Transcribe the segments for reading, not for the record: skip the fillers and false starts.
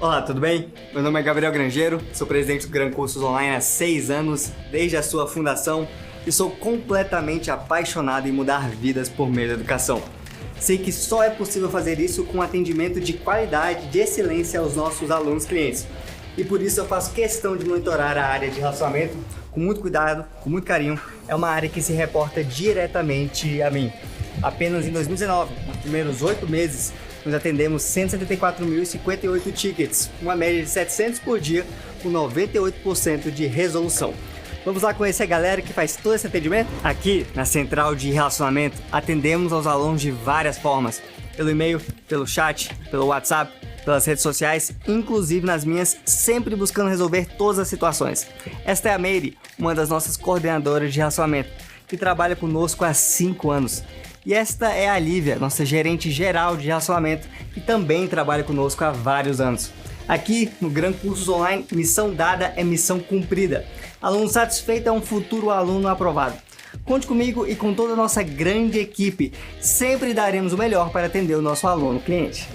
Olá, tudo bem? Meu nome é Gabriel Grangeiro, sou presidente do Gran Cursos Online há 6 anos, desde a sua fundação, e sou completamente apaixonado em mudar vidas por meio da educação. Sei que só é possível fazer isso com atendimento de qualidade, de excelência aos nossos alunos clientes. E por isso eu faço questão de monitorar a área de relacionamento com muito cuidado, com muito carinho. É uma área que se reporta diretamente a mim. Apenas em 2019, nos primeiros 8 meses, nós atendemos 174.058 tickets, uma média de 700 por dia, com 98% de resolução. Vamos lá conhecer a galera que faz todo esse atendimento? Aqui, na Central de Relacionamento, atendemos aos alunos de várias formas. Pelo e-mail, pelo chat, pelo WhatsApp, pelas redes sociais, inclusive nas minhas, sempre buscando resolver todas as situações. Esta é a Meire, uma das nossas coordenadoras de relacionamento, que trabalha conosco há 5 anos. E esta é a Lívia, nossa gerente geral de relacionamento, que também trabalha conosco há vários anos. Aqui no Gran Cursos Online, missão dada é missão cumprida. Aluno satisfeito é um futuro aluno aprovado. Conte comigo e com toda a nossa grande equipe. Sempre daremos o melhor para atender o nosso aluno cliente.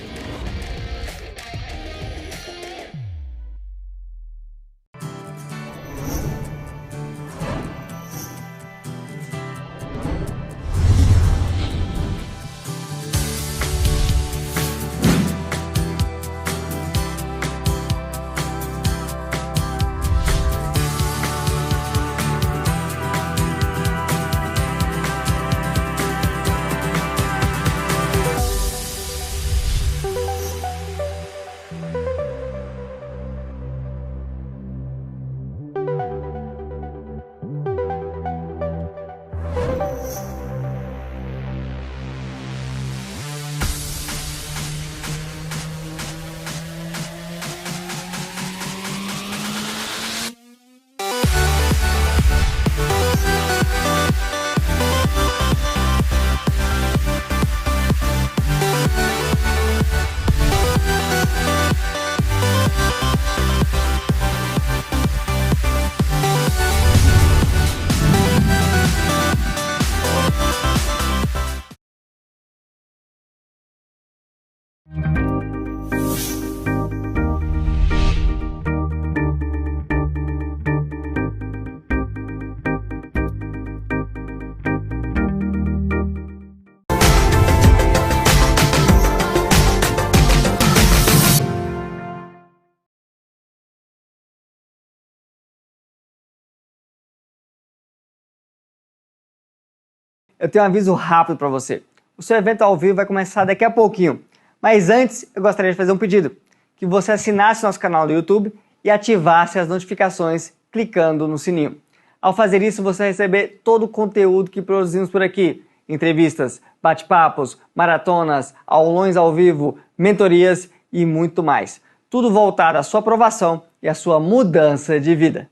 Eu tenho um aviso rápido para você. O seu evento ao vivo vai começar daqui a pouquinho. Mas antes, eu gostaria de fazer um pedido. Que você assinasse nosso canal do YouTube e ativasse as notificações clicando no sininho. Ao fazer isso, você vai receber todo o conteúdo que produzimos por aqui. Entrevistas, bate-papos, maratonas, aulões ao vivo, mentorias e muito mais. Tudo voltado à sua aprovação e à sua mudança de vida.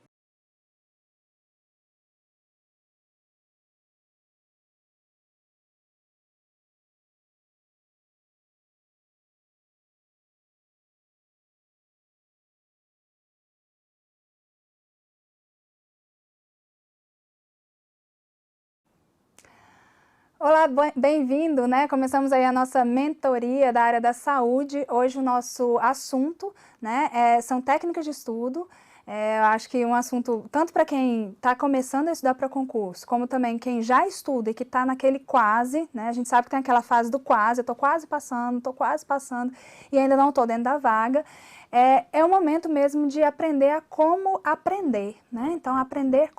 Olá, bem-vindo, né? Começamos aí a nossa mentoria da área da saúde. Hoje o nosso assunto, né, são técnicas de estudo. Eu acho que um assunto tanto para quem está começando a estudar para concurso, como também quem já estuda e que está naquele quase, né? A gente sabe que tem aquela fase do quase, eu estou quase passando e ainda não estou dentro da vaga. É um momento mesmo de aprender a como aprender, né? Então, aprender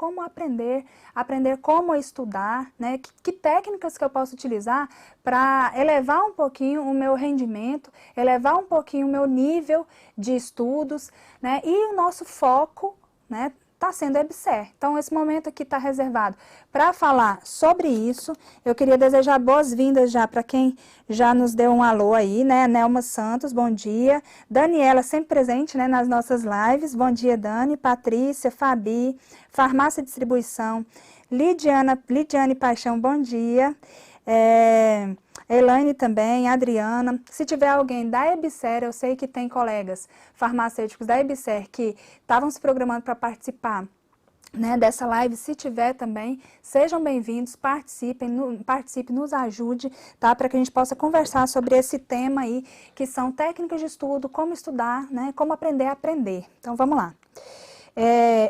como estudar, né? Que técnicas que eu posso utilizar para elevar um pouquinho o meu rendimento, elevar um pouquinho o meu nível de estudos, né? E o nosso foco, né, está sendo EBSER. Então, esse momento aqui está reservado para falar sobre isso. Eu queria desejar boas-vindas já para quem já nos deu um alô aí, né? Nelma Santos, bom dia. Daniela, sempre presente, né, nas nossas lives. Bom dia, Dani. Patrícia, Fabi, Farmácia e Distribuição. Lidiane Paixão, bom dia. Elaine também, Adriana. Se tiver alguém da EBSER, eu sei que tem colegas farmacêuticos da EBSER que estavam se programando para participar né, dessa live, se tiver também, sejam bem-vindos, participem, nos ajude, tá? Para que a gente possa conversar sobre esse tema aí, que são técnicas de estudo, como estudar, né? Como aprender a aprender. Então, vamos lá.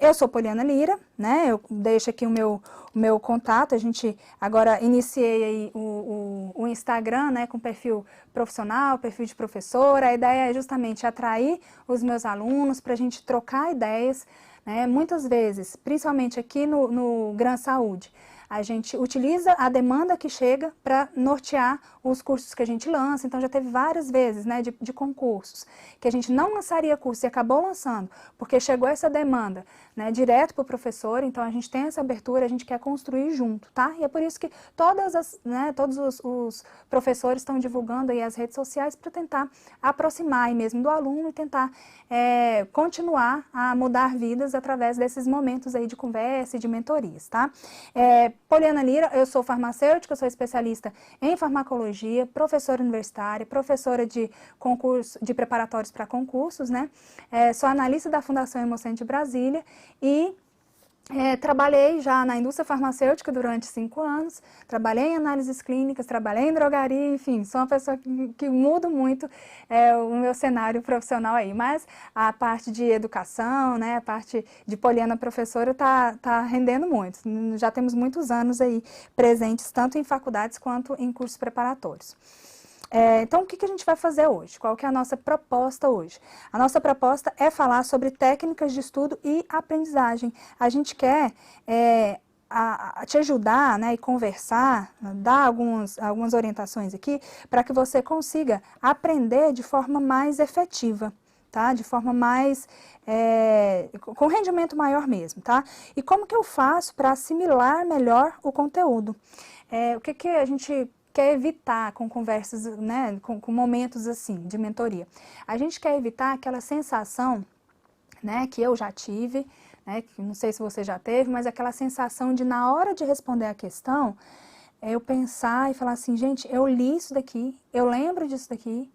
Eu sou Poliana Lira, né? Eu deixo aqui o meu contato. A gente agora iniciei aí o Instagram, né? Com perfil profissional, perfil de professora. A ideia é justamente atrair os meus alunos para a gente trocar ideias, né? Muitas vezes, principalmente aqui no Gran Saúde, a gente utiliza a demanda que chega para nortear os cursos que a gente lança. Então, já teve várias vezes, né, de concursos que a gente não lançaria curso e acabou lançando, porque chegou essa demanda, né, direto para o professor. Então, a gente tem essa abertura, a gente quer construir junto, tá? E é por isso que todos os professores estão divulgando aí as redes sociais para tentar aproximar aí mesmo do aluno e tentar continuar a mudar vidas através desses momentos aí de conversa e de mentorias, tá? Poliana Lira, eu sou farmacêutica, eu sou especialista em farmacologia, professora universitária, professora de concurso, de preparatórios para concursos, né? Sou analista da Fundação Hemocentro de Brasília e trabalhei já na indústria farmacêutica durante 5 anos, trabalhei em análises clínicas, trabalhei em drogaria, enfim, sou uma pessoa que muda muito o meu cenário profissional aí, mas a parte de educação, né, a parte de Poliana professora tá rendendo muito, já temos muitos anos aí presentes, tanto em faculdades quanto em cursos preparatórios. Então, o que a gente vai fazer hoje? Qual que é a nossa proposta hoje? A nossa proposta é falar sobre técnicas de estudo e aprendizagem. A gente quer te ajudar, né, e conversar, dar algumas orientações aqui, para que você consiga aprender de forma mais efetiva, tá? De forma mais, com rendimento maior mesmo, tá? E como que eu faço para assimilar melhor o conteúdo? O que a gente quer evitar com conversas, né, com momentos assim, de mentoria? A gente quer evitar aquela sensação, né, que eu já tive, né, que não sei se você já teve, mas aquela sensação de, na hora de responder a questão, eu pensar e falar assim, gente, eu li isso daqui, eu lembro disso daqui,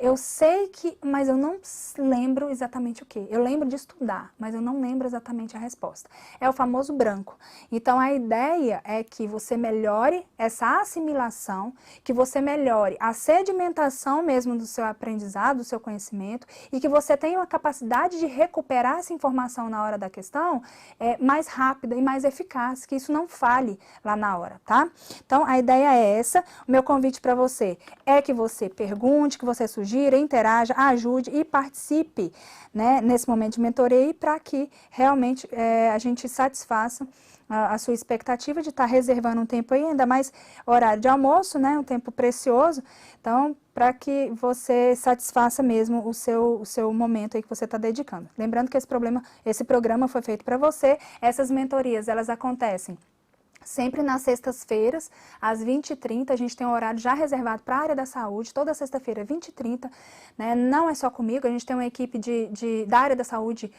eu sei que, mas eu não lembro exatamente o que. Eu lembro de estudar, mas eu não lembro exatamente a resposta. É o famoso branco. Então, a ideia é que você melhore essa assimilação, que você melhore a sedimentação mesmo do seu aprendizado, do seu conhecimento, e que você tenha uma capacidade de recuperar essa informação na hora da questão mais rápida e mais eficaz, que isso não falhe lá na hora, tá? Então, a ideia é essa. O meu convite para você é que você pergunte, que você sugira, interaja, ajude e participe, né, nesse momento de mentoria, para que realmente a gente satisfaça a sua expectativa de estar reservando um tempo aí, ainda mais horário de almoço, né, um tempo precioso, então, para que você satisfaça mesmo o seu momento aí que você está dedicando. Lembrando que esse programa foi feito para você. Essas mentorias, elas acontecem sempre nas sextas-feiras, às 20h30, a gente tem um horário já reservado para a área da saúde, toda sexta-feira, 20h30, né? Não é só comigo, a gente tem uma equipe da área da saúde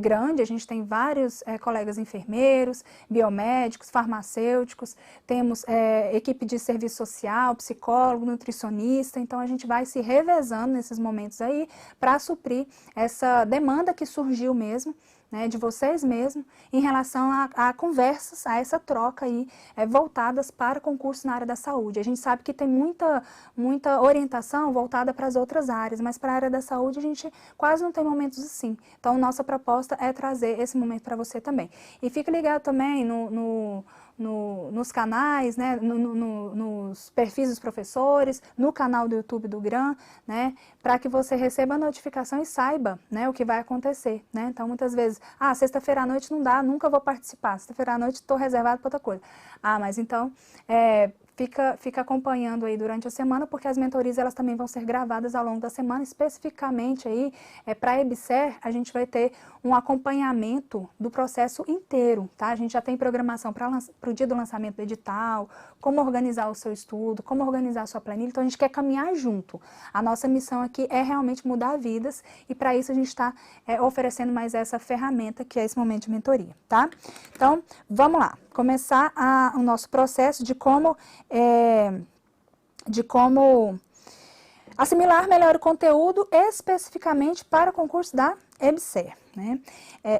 grande, a gente tem vários colegas enfermeiros, biomédicos, farmacêuticos, temos equipe de serviço social, psicólogo, nutricionista, então a gente vai se revezando nesses momentos aí para suprir essa demanda que surgiu mesmo, né, de vocês mesmos, em relação a conversas, a essa troca aí, voltadas para concursos na área da saúde. A gente sabe que tem muita orientação voltada para as outras áreas, mas para a área da saúde a gente quase não tem momentos assim. Então, nossa proposta é trazer esse momento para você também. E fique ligado também nos canais, né, nos perfis dos professores, no canal do YouTube do GRAN, né, para que você receba a notificação e saiba, né, o que vai acontecer, né. Então, muitas vezes, sexta-feira à noite não dá, nunca vou participar, sexta-feira à noite estou reservado para outra coisa. Mas então, fica acompanhando aí durante a semana, porque as mentorias elas também vão ser gravadas ao longo da semana, especificamente aí, para a EBSER, a gente vai ter um acompanhamento do processo inteiro, tá? A gente já tem programação para o dia do lançamento do edital, como organizar o seu estudo, como organizar a sua planilha, então a gente quer caminhar junto. A nossa missão aqui é realmente mudar vidas, e para isso a gente está oferecendo mais essa ferramenta que é esse momento de mentoria, tá? Então, vamos lá, começar o nosso processo de como assimilar melhor o conteúdo especificamente para o concurso da EBSER, né?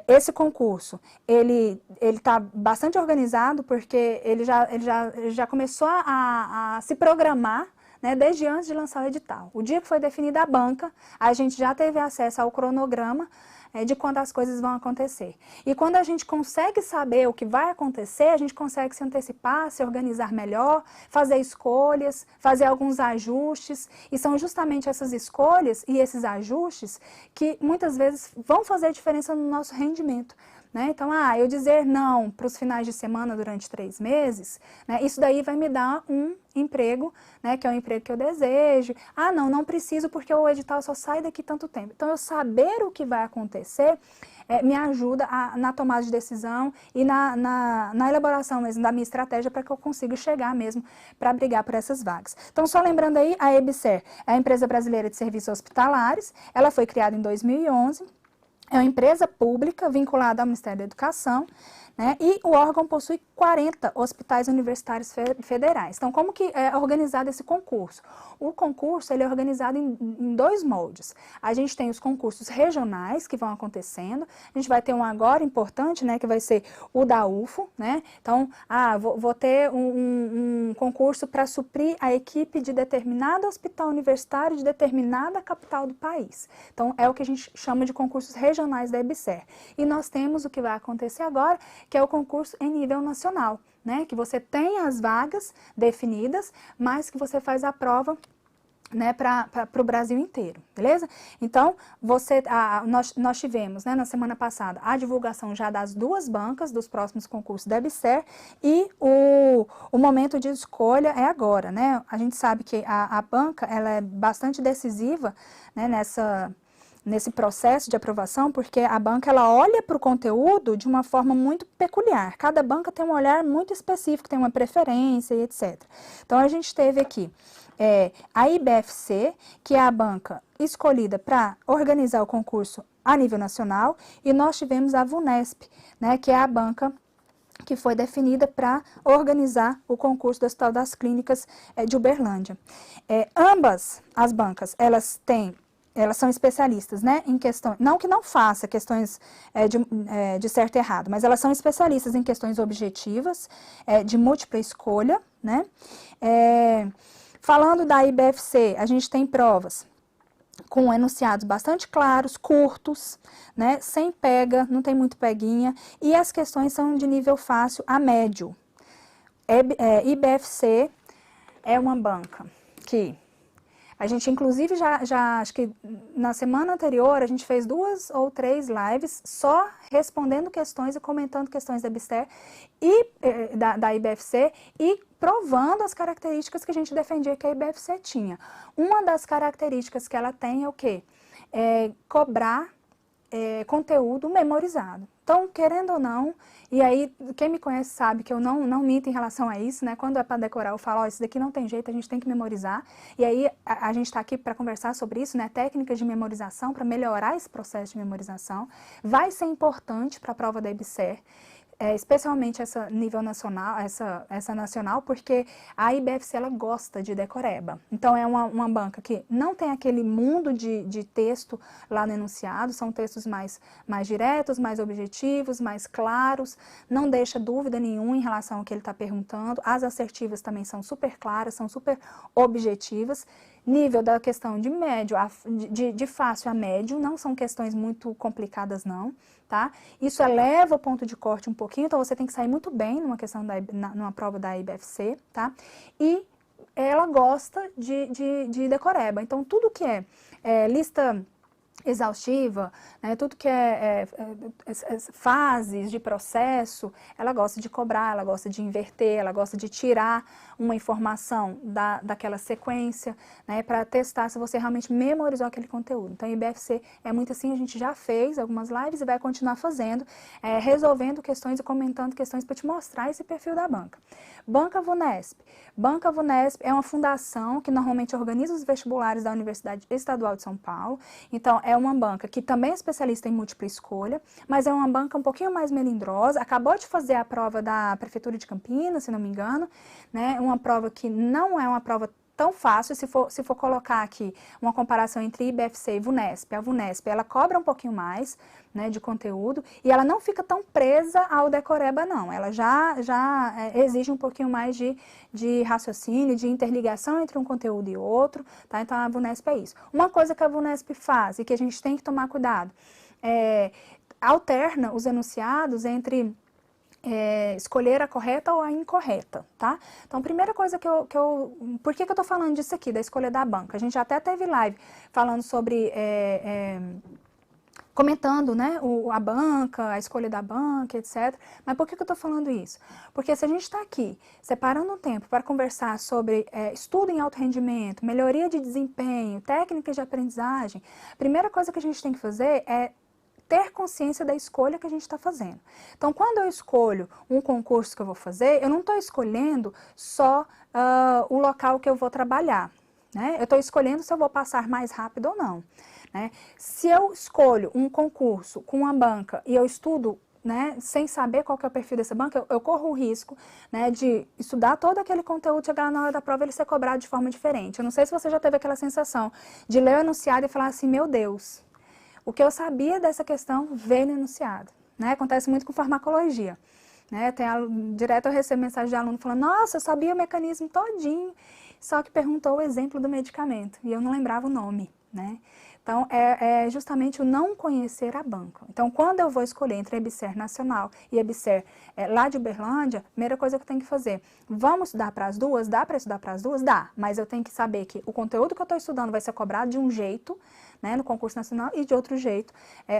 Esse concurso, ele está bastante organizado porque ele já começou a se programar, né, desde antes de lançar o edital. O dia que foi definida a banca, a gente já teve acesso ao cronograma de quando as coisas vão acontecer. E quando a gente consegue saber o que vai acontecer, a gente consegue se antecipar, se organizar melhor, fazer escolhas, fazer alguns ajustes. E são justamente essas escolhas e esses ajustes que muitas vezes vão fazer diferença no nosso rendimento. Né? Então, eu dizer não para os finais de semana durante 3 meses, né, isso daí vai me dar um emprego, né, que é o emprego que eu desejo. Não preciso porque o edital só sai daqui tanto tempo. Então, eu saber o que vai acontecer me ajuda na tomada de decisão e na elaboração mesmo da minha estratégia para que eu consiga chegar mesmo para brigar por essas vagas. Então, só lembrando aí, a EBSER é a Empresa Brasileira de Serviços Hospitalares, ela foi criada em 2011, é uma empresa pública vinculada ao Ministério da Educação, né, e o órgão possui 40 hospitais universitários federais. Então, como que é organizado esse concurso? O concurso ele é organizado em 2 moldes. A gente tem os concursos regionais que vão acontecendo. A gente vai ter um agora importante, né, que vai ser o da UFO, né? Então, vou ter um concurso para suprir a equipe de determinado hospital universitário de determinada capital do país. Então, é o que a gente chama de concursos regionais da EBSER. E nós temos o que vai acontecer agora, que é o concurso em nível nacional, né? Que você tem as vagas definidas, mas que você faz a prova, né, para o Brasil inteiro, beleza? Então, nós tivemos, né, na semana passada, a divulgação já das 2 bancas dos próximos concursos da EBSER e o momento de escolha é agora, né? A gente sabe que a banca, ela é bastante decisiva, né, nesse processo de aprovação, porque a banca ela olha para o conteúdo de uma forma muito peculiar. Cada banca tem um olhar muito específico, tem uma preferência e etc. Então, a gente teve aqui a IBFC, que é a banca escolhida para organizar o concurso a nível nacional, e nós tivemos a VUNESP, né, que é a banca que foi definida para organizar o concurso do Hospital das Clínicas de Uberlândia. Ambas as bancas, elas são especialistas, né, em questões, não que não faça questões de certo e errado, mas elas são especialistas em questões objetivas, de múltipla escolha, né. Falando da IBFC, a gente tem provas com enunciados bastante claros, curtos, né, sem pega, não tem muito peguinha, e as questões são de nível fácil a médio. IBFC é uma banca que a gente, inclusive, já acho que na semana anterior, a gente fez 2 ou 3 lives só respondendo questões e comentando questões da EBSER e da IBFC e provando as características que a gente defendia que a IBFC tinha. Uma das características que ela tem é o quê? Cobrar conteúdo memorizado. Então, querendo ou não, e aí quem me conhece sabe que eu não minto em relação a isso, né? Quando é para decorar, eu falo, isso daqui não tem jeito, a gente tem que memorizar. E aí a gente está aqui para conversar sobre isso, né? Técnicas de memorização, para melhorar esse processo de memorização. Vai ser importante para a prova da EBSER. Especialmente essa nível nacional, essa nacional, porque a IBFC ela gosta de decoreba. Então, é uma banca que não tem aquele mundo de texto lá no enunciado, são textos mais diretos, mais objetivos, mais claros, não deixa dúvida nenhuma em relação ao que ele está perguntando. As assertivas também são super claras, são super objetivas. Nível da questão de médio, de fácil a médio, não são questões muito complicadas não, tá? Isso eleva o ponto de corte um pouquinho, então você tem que sair muito bem numa prova da IBFC, tá? E ela gosta de decoreba, então tudo que é lista exaustiva, né, tudo que fases de processo, ela gosta de cobrar, ela gosta de inverter, ela gosta de tirar uma informação daquela sequência, né, para testar se você realmente memorizou aquele conteúdo. Então, a IBFC é muito assim, a gente já fez algumas lives e vai continuar fazendo, resolvendo questões e comentando questões para te mostrar esse perfil da banca. Banca VUNESP. Banca VUNESP é uma fundação que normalmente organiza os vestibulares da Universidade Estadual de São Paulo. Então, é uma banca que também é especialista em múltipla escolha, mas é uma banca um pouquinho mais melindrosa. Acabou de fazer a prova da Prefeitura de Campinas, se não me engano, né? Uma prova que não é uma prova tão fácil se for colocar aqui uma comparação entre IBFC e VUNESP. A VUNESP, ela cobra um pouquinho mais, né, de conteúdo e ela não fica tão presa ao decoreba, não. Ela já exige um pouquinho mais de raciocínio, de interligação entre um conteúdo e outro, tá? Então, a VUNESP é isso. Uma coisa que a VUNESP faz e que a gente tem que tomar cuidado, alterna os enunciados entre escolher a correta ou a incorreta, tá? Então, primeira coisa por que eu tô falando disso aqui, da escolha da banca? A gente até teve live falando sobre, comentando, né, a banca, a escolha da banca, etc. Mas por que eu tô falando isso? Porque se a gente está aqui, separando um tempo para conversar sobre estudo em alto rendimento, melhoria de desempenho, técnicas de aprendizagem, a primeira coisa que a gente tem que fazer é ter consciência da escolha que a gente está fazendo. Então, quando eu escolho um concurso que eu vou fazer, eu não estou escolhendo só o local que eu vou trabalhar, né? Eu estou escolhendo se eu vou passar mais rápido ou não, né? Se eu escolho um concurso com uma banca e eu estudo, né, sem saber qual que é o perfil dessa banca, eu corro o risco, né, de estudar todo aquele conteúdo, chegar na hora da prova e ele ser cobrado de forma diferente. Eu não sei se você já teve aquela sensação de ler o enunciado e falar assim, meu Deus, o que eu sabia dessa questão veio no enunciado, né? Acontece muito com farmacologia, né? Direto eu recebo mensagem de aluno falando, nossa, eu sabia o mecanismo todinho, só que perguntou o exemplo do medicamento e eu não lembrava o nome, né? Então, é justamente o não conhecer a banca. Então, quando eu vou escolher entre a EBSER Nacional e a EBSER lá de Uberlândia, a primeira coisa que eu tenho que fazer, vamos estudar para as duas? Dá para estudar para as duas? Dá, mas eu tenho que saber que o conteúdo que eu estou estudando vai ser cobrado de um jeito, né, no concurso nacional e de outro jeito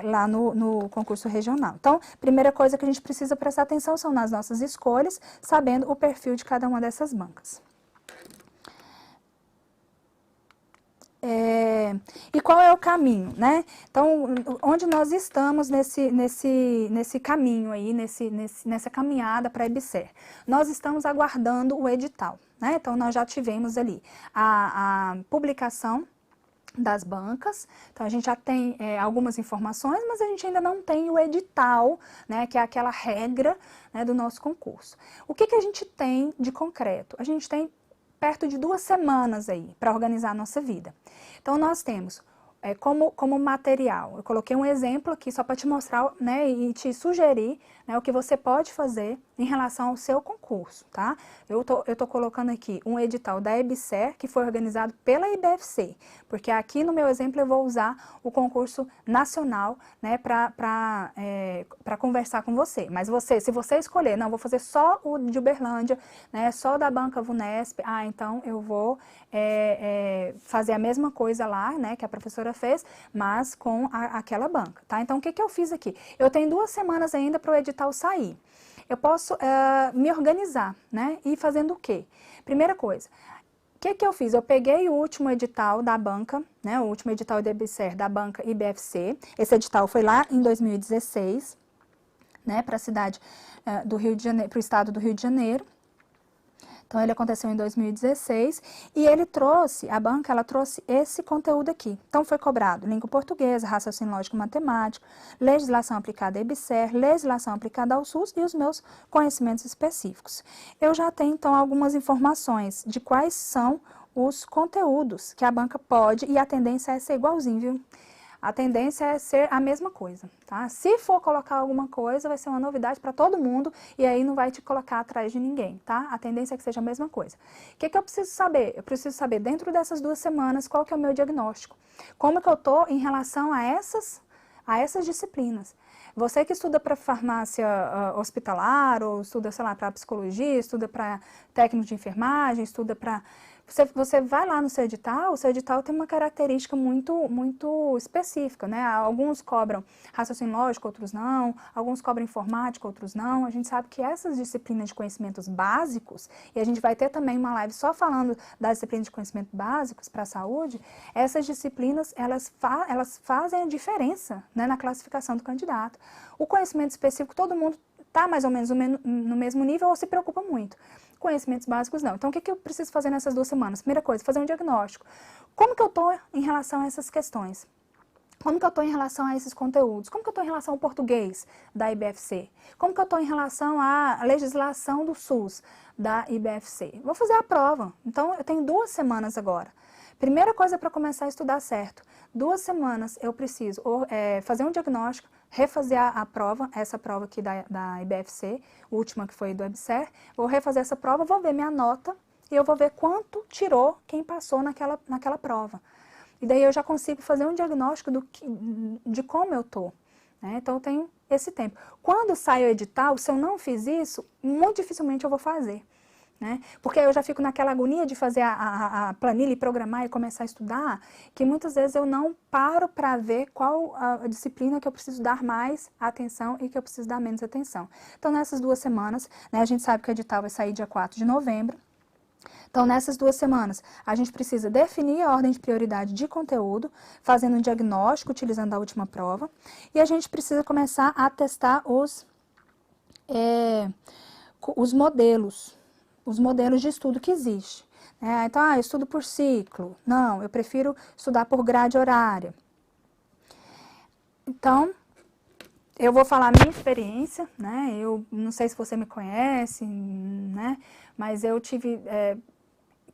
lá no concurso regional. Então, primeira coisa que a gente precisa prestar atenção são nas nossas escolhas, sabendo o perfil de cada uma dessas bancas. E qual é o caminho, né? Então, onde nós estamos nesse caminho aí, nessa caminhada para a EBSER? Nós estamos aguardando o edital, né? Então, nós já tivemos ali a publicação das bancas, então a gente já tem algumas informações, mas a gente ainda não tem o edital, né, que é aquela regra, né, do nosso concurso. O que a gente tem de concreto? A gente tem perto de 2 semanas aí para organizar a nossa vida. Então, nós temos como material, eu coloquei um exemplo aqui só para te mostrar, né, e te sugerir, né, o que você pode fazer em relação ao seu concurso, tá? Eu tô colocando aqui um edital da EBSER que foi organizado pela IBFC, porque aqui no meu exemplo eu vou usar o concurso nacional, né, para conversar com você. Mas se você escolher, não, vou fazer só o de Uberlândia, né, só da banca VUNESP, então eu vou fazer a mesma coisa lá, né, que a professora fez, mas com aquela banca, tá? Então, o que eu fiz aqui? Eu tenho 2 semanas ainda para o edital sair. Eu posso me organizar, né? E fazendo o quê? Primeira coisa, o que eu fiz? Eu peguei o último edital da banca, né? O último edital de EBSER da banca IBFC. Esse edital foi lá em 2016, né? Para a cidade do Rio de Janeiro, para o estado do Rio de Janeiro. Então, ele aconteceu em 2016 e a banca, ela trouxe esse conteúdo aqui. Então, foi cobrado língua portuguesa, raciocínio lógico e matemático, legislação aplicada à EBSER, legislação aplicada ao SUS e os meus conhecimentos específicos. Eu já tenho, então, algumas informações de quais são os conteúdos que a banca pode, e a tendência é ser igualzinho, viu? A tendência é ser a mesma coisa, tá? Se for colocar alguma coisa, vai ser uma novidade para todo mundo e aí não vai te colocar atrás de ninguém, tá? A tendência é que seja a mesma coisa. O que eu preciso saber? Eu preciso saber, dentro dessas 2 semanas, qual que é o meu diagnóstico. Como que eu tô em relação a essas disciplinas. Você que estuda para farmácia hospitalar, ou estuda, sei lá, para psicologia, estuda para técnico de enfermagem, estuda para... Você vai lá no seu edital, o seu edital tem uma característica muito específica, né? Alguns cobram raciocínio lógico, outros não, alguns cobram informática, outros não. A gente sabe que essas disciplinas de conhecimentos básicos, e a gente vai ter também uma live só falando das disciplinas de conhecimentos básicos para a saúde, essas disciplinas, elas fazem a diferença, né, na classificação do candidato. O conhecimento específico, todo mundo está mais ou menos no mesmo nível ou se preocupa muito. Conhecimentos básicos não. Então, o que eu preciso fazer nessas 2 semanas? Primeira coisa, fazer um diagnóstico. Como que eu estou em relação a essas questões? Como que eu estou em relação a esses conteúdos? Como que eu estou em relação ao português da IBFC? Como que eu estou em relação à legislação do SUS da IBFC? Vou fazer a prova. Então, eu tenho 2 semanas agora. Primeira coisa para começar a estudar certo. 2 semanas eu preciso fazer um diagnóstico, refazer a prova, essa prova aqui da IBFC, última que foi do EBSER. Vou refazer essa prova, vou ver minha nota e eu vou ver quanto tirou quem passou naquela prova. E daí eu já consigo fazer um diagnóstico de como eu estou. Né? Então eu tenho esse tempo. Quando sai o edital, se eu não fiz isso, muito dificilmente eu vou fazer. Né? Porque eu já fico naquela agonia de fazer a planilha e programar e começar a estudar, que muitas vezes eu não paro para ver qual a disciplina que eu preciso dar mais atenção e que eu preciso dar menos atenção. Então nessas 2 semanas, né, a gente sabe que o edital vai sair dia 4 de novembro. Então, nessas 2 semanas, a gente precisa definir a ordem de prioridade de conteúdo, fazendo um diagnóstico, utilizando a última prova, e a gente precisa começar a testar os modelos de estudo que existem. Então, eu estudo por ciclo. Não, eu prefiro estudar por grade horária. Então, eu vou falar a minha experiência, né? Eu não sei se você me conhece, né? Mas eu tive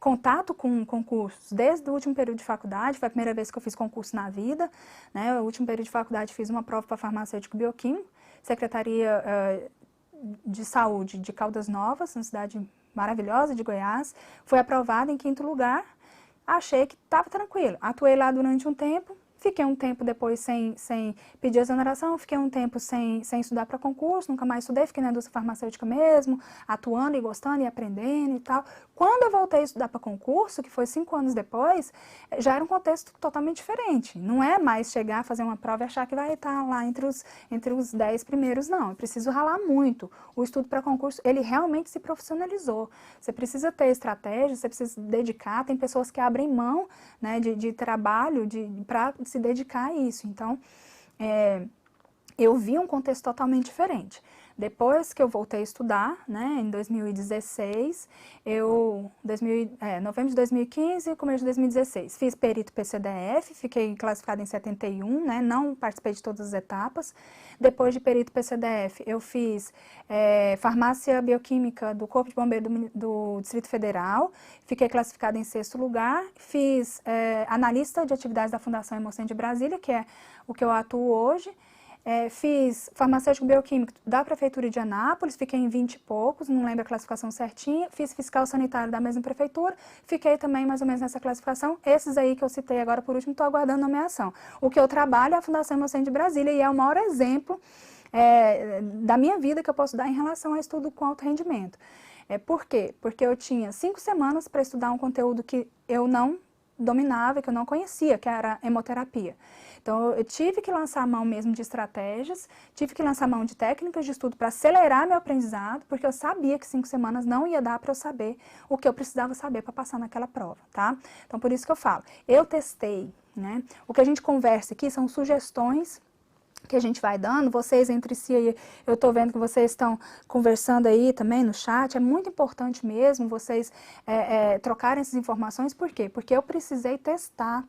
contato com concursos desde o último período de faculdade. Foi a primeira vez que eu fiz concurso na vida, né? O último período de faculdade fiz uma prova para farmacêutico bioquímico, Secretaria de Saúde de Caldas Novas, uma cidade maravilhosa de Goiás. Fui aprovada em 5º lugar, achei que estava tranquilo. Atuei lá durante um tempo. Fiquei um tempo depois sem pedir exoneração, fiquei um tempo sem estudar para concurso, nunca mais estudei, fiquei na indústria farmacêutica mesmo, atuando e gostando e aprendendo e tal. Quando eu voltei a estudar para concurso, que foi 5 anos depois, já era um contexto totalmente diferente. Não é mais chegar, fazer uma prova e achar que vai estar lá entre os 10 primeiros, não. Eu preciso ralar muito. O estudo para concurso, ele realmente se profissionalizou. Você precisa ter estratégia, você precisa se dedicar, tem pessoas que abrem mão, né, de trabalho para se dedicar a isso. Então, eu vi um contexto totalmente diferente. Depois que eu voltei a estudar, né, em 2016, novembro de 2015 e começo de 2016, fiz perito PCDF, fiquei classificada em 71, né, não participei de todas as etapas. Depois de perito PCDF, eu fiz farmácia bioquímica do Corpo de Bombeiro do Distrito Federal, fiquei classificada em 6º lugar, fiz analista de atividades da Fundação Hemocentro de Brasília, que é o que eu atuo hoje. Fiz farmacêutico bioquímico da Prefeitura de Anápolis, fiquei em 20 e poucos, não lembro a classificação certinha. Fiz fiscal sanitário da mesma prefeitura, fiquei também mais ou menos nessa classificação. Esses aí que eu citei agora por último, estou aguardando nomeação. O que eu trabalho é a Fundação Hemocentro de Brasília e é o maior exemplo da minha vida que eu posso dar em relação a estudo com alto rendimento. Por quê? Porque eu tinha 5 semanas para estudar um conteúdo que eu não dominava, que eu não conhecia, que era hemoterapia. Então, eu tive que lançar a mão mesmo de estratégias, tive que lançar a mão de técnicas de estudo para acelerar meu aprendizado, porque eu sabia que 5 semanas não ia dar para eu saber o que eu precisava saber para passar naquela prova, tá? Então, por isso que eu falo, eu testei, né? O que a gente conversa aqui são sugestões que a gente vai dando, vocês entre si aí, eu estou vendo que vocês estão conversando aí também no chat, é muito importante mesmo vocês trocarem essas informações, por quê? Porque eu precisei testar.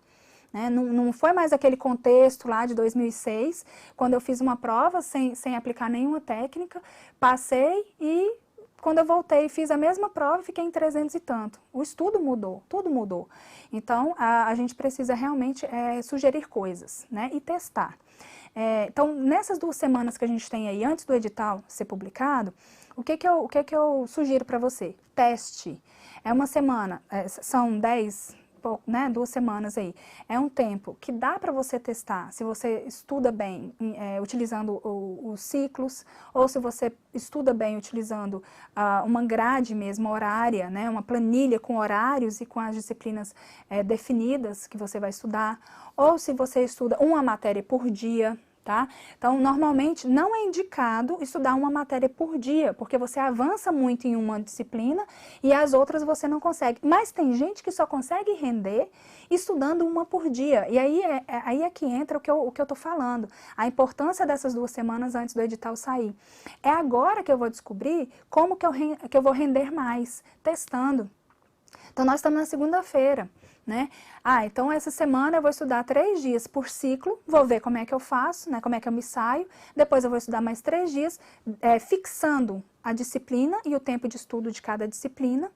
Né? Não foi mais aquele contexto lá de 2006, quando eu fiz uma prova sem aplicar nenhuma técnica, passei e quando eu voltei fiz a mesma prova fiquei em 300 e tanto. O estudo mudou, tudo mudou. Então, a gente precisa realmente sugerir coisas, né? E testar. Então, nessas 2 semanas que a gente tem aí, antes do edital ser publicado, o que que eu sugiro para você? Teste. É uma semana, são 10... né, 2 semanas aí, é um tempo que dá para você testar se você estuda bem utilizando os ciclos, ou se você estuda bem utilizando uma grade mesmo horária, né, uma planilha com horários e com as disciplinas definidas que você vai estudar, ou se você estuda uma matéria por dia. Tá? Então, normalmente, não é indicado estudar uma matéria por dia, porque você avança muito em uma disciplina e as outras você não consegue. Mas tem gente que só consegue render estudando uma por dia. E aí é que entra o que eu estou falando, a importância dessas 2 semanas antes do edital sair. É agora que eu vou descobrir como que eu vou render mais, testando. Então, nós estamos na segunda-feira. né? Ah, então essa semana eu vou estudar 3 dias por ciclo, vou ver como é que eu faço, né? Como é que eu me saio. Depois eu vou estudar mais 3 dias, fixando a disciplina e o tempo de estudo de cada disciplina.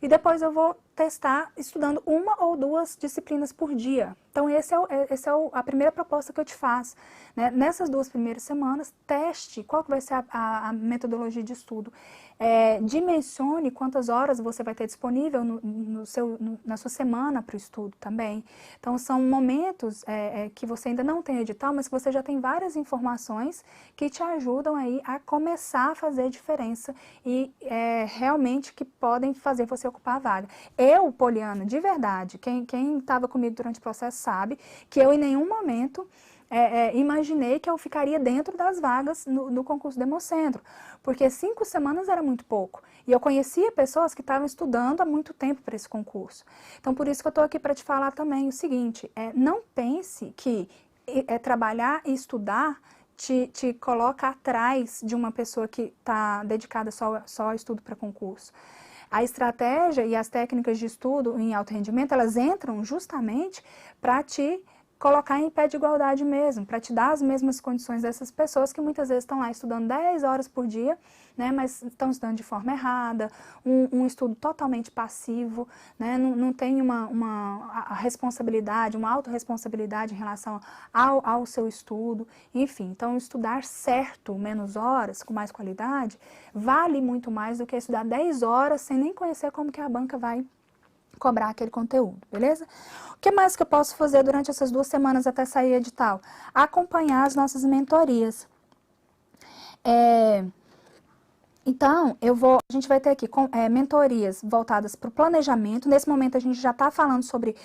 E depois eu vou testar estudando 1 ou 2 disciplinas por dia. Então, essa é a primeira proposta que eu te faço, né? Nessas 2 primeiras semanas, teste qual que vai ser a metodologia de estudo. Dimensione quantas horas você vai ter disponível na sua semana para o estudo também. Então, são momentos que você ainda não tem edital, mas que você já tem várias informações que te ajudam aí a começar a fazer diferença e realmente que podem fazer você ocupar a vaga. Eu, Poliana, de verdade, quem estava comigo durante o processo sabe que eu em nenhum momento imaginei que eu ficaria dentro das vagas no concurso do Hemocentro, porque 5 semanas era muito pouco. E eu conhecia pessoas que estavam estudando há muito tempo para esse concurso. Então, por isso que eu estou aqui para te falar também o seguinte, não pense que trabalhar e estudar te coloca atrás de uma pessoa que está dedicada só ao estudo para concurso. A estratégia e as técnicas de estudo em alto rendimento, elas entram justamente para te colocar em pé de igualdade mesmo, para te dar as mesmas condições dessas pessoas que muitas vezes estão lá estudando 10 horas por dia, né, mas estão estudando de forma errada, um estudo totalmente passivo, né, não tem a responsabilidade, uma autorresponsabilidade em relação ao seu estudo, enfim. Então, estudar certo, menos horas, com mais qualidade, vale muito mais do que estudar 10 horas sem nem conhecer como que a banca vai cobrar aquele conteúdo, beleza? O que mais que eu posso fazer durante essas 2 semanas até sair edital? Acompanhar as nossas mentorias. Então, a gente vai ter aqui mentorias voltadas para o planejamento. Nesse momento, a gente já está falando sobre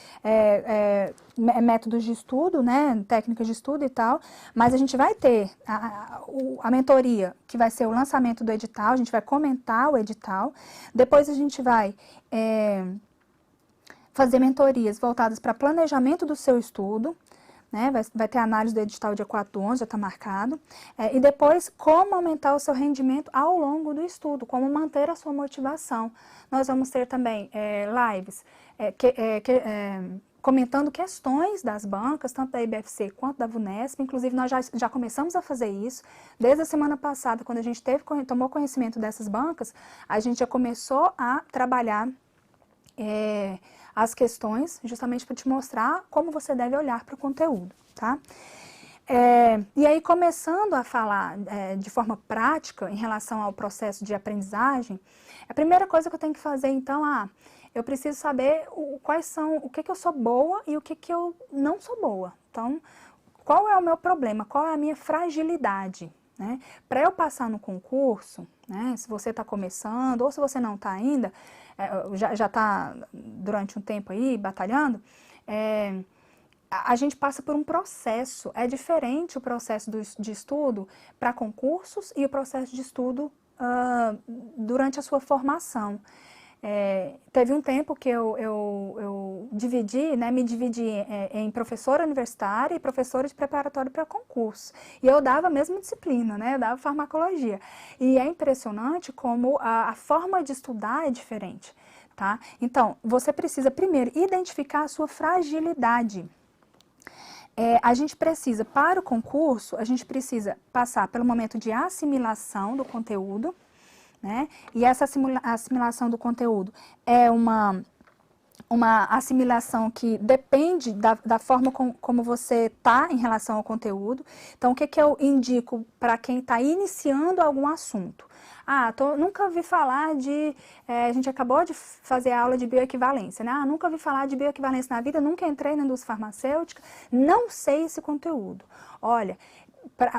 métodos de estudo, né, técnicas de estudo e tal, mas a gente vai ter a mentoria, que vai ser o lançamento do edital, a gente vai comentar o edital, depois a gente vai fazer mentorias voltadas para planejamento do seu estudo, né? Vai ter análise do edital dia 4/11, já está marcado. E depois, como aumentar o seu rendimento ao longo do estudo, como manter a sua motivação. Nós vamos ter também lives comentando questões das bancas, tanto da IBFC quanto da VUNESP. Inclusive, nós já começamos a fazer isso. Desde a semana passada, quando a gente tomou conhecimento dessas bancas, a gente já começou a trabalhar as questões, justamente para te mostrar como você deve olhar para o conteúdo, tá? E aí, começando a falar de forma prática em relação ao processo de aprendizagem, a primeira coisa que eu tenho que fazer, então, eu preciso saber o que eu sou boa e o que eu não sou boa. Então, qual é o meu problema? Qual é a minha fragilidade? Né? Para eu passar no concurso, né, se você está começando ou se você não está ainda, já está durante um tempo aí batalhando, a gente passa por um processo. É diferente o processo de estudo para concursos e o processo de estudo durante a sua formação. Teve um tempo que eu me dividi em professora universitária e professora de preparatório para concurso. E eu dava a mesma disciplina, né? Eu dava farmacologia. E é impressionante como a forma de estudar é diferente, tá? Então, você precisa primeiro identificar a sua fragilidade. A gente precisa, para o concurso, a gente precisa passar pelo momento de assimilação do conteúdo, né? E essa assimilação do conteúdo é uma assimilação que depende da forma como você está em relação ao conteúdo. Então, o que eu indico para quem está iniciando algum assunto? Nunca ouvi falar a gente acabou de fazer a aula de bioequivalência, né? Nunca ouvi falar de bioequivalência na vida, nunca entrei na indústria farmacêutica, não sei esse conteúdo. Olha,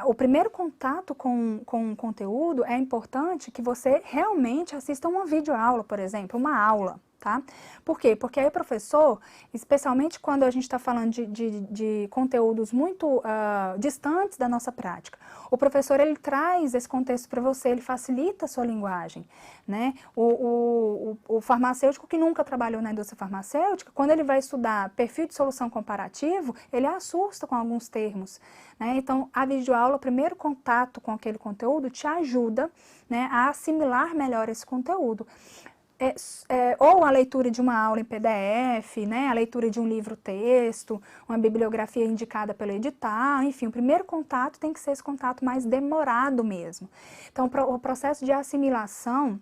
o primeiro contato com o conteúdo é importante que você realmente assista uma videoaula, por exemplo, uma aula, tá? Por quê? Porque aí o professor, especialmente quando a gente está falando de conteúdos muito distantes da nossa prática, o professor, ele traz esse contexto para você, ele facilita a sua linguagem, né? O farmacêutico que nunca trabalhou na indústria farmacêutica, quando ele vai estudar perfil de solução comparativo, ele assusta com alguns termos, né? Então, a videoaula, o primeiro contato com aquele conteúdo te ajuda, né, a assimilar melhor esse conteúdo. ou a leitura de uma aula em PDF, né, a leitura de um livro-texto, uma bibliografia indicada pelo edital, enfim, o primeiro contato tem que ser esse contato mais demorado mesmo. Então, o processo de assimilação,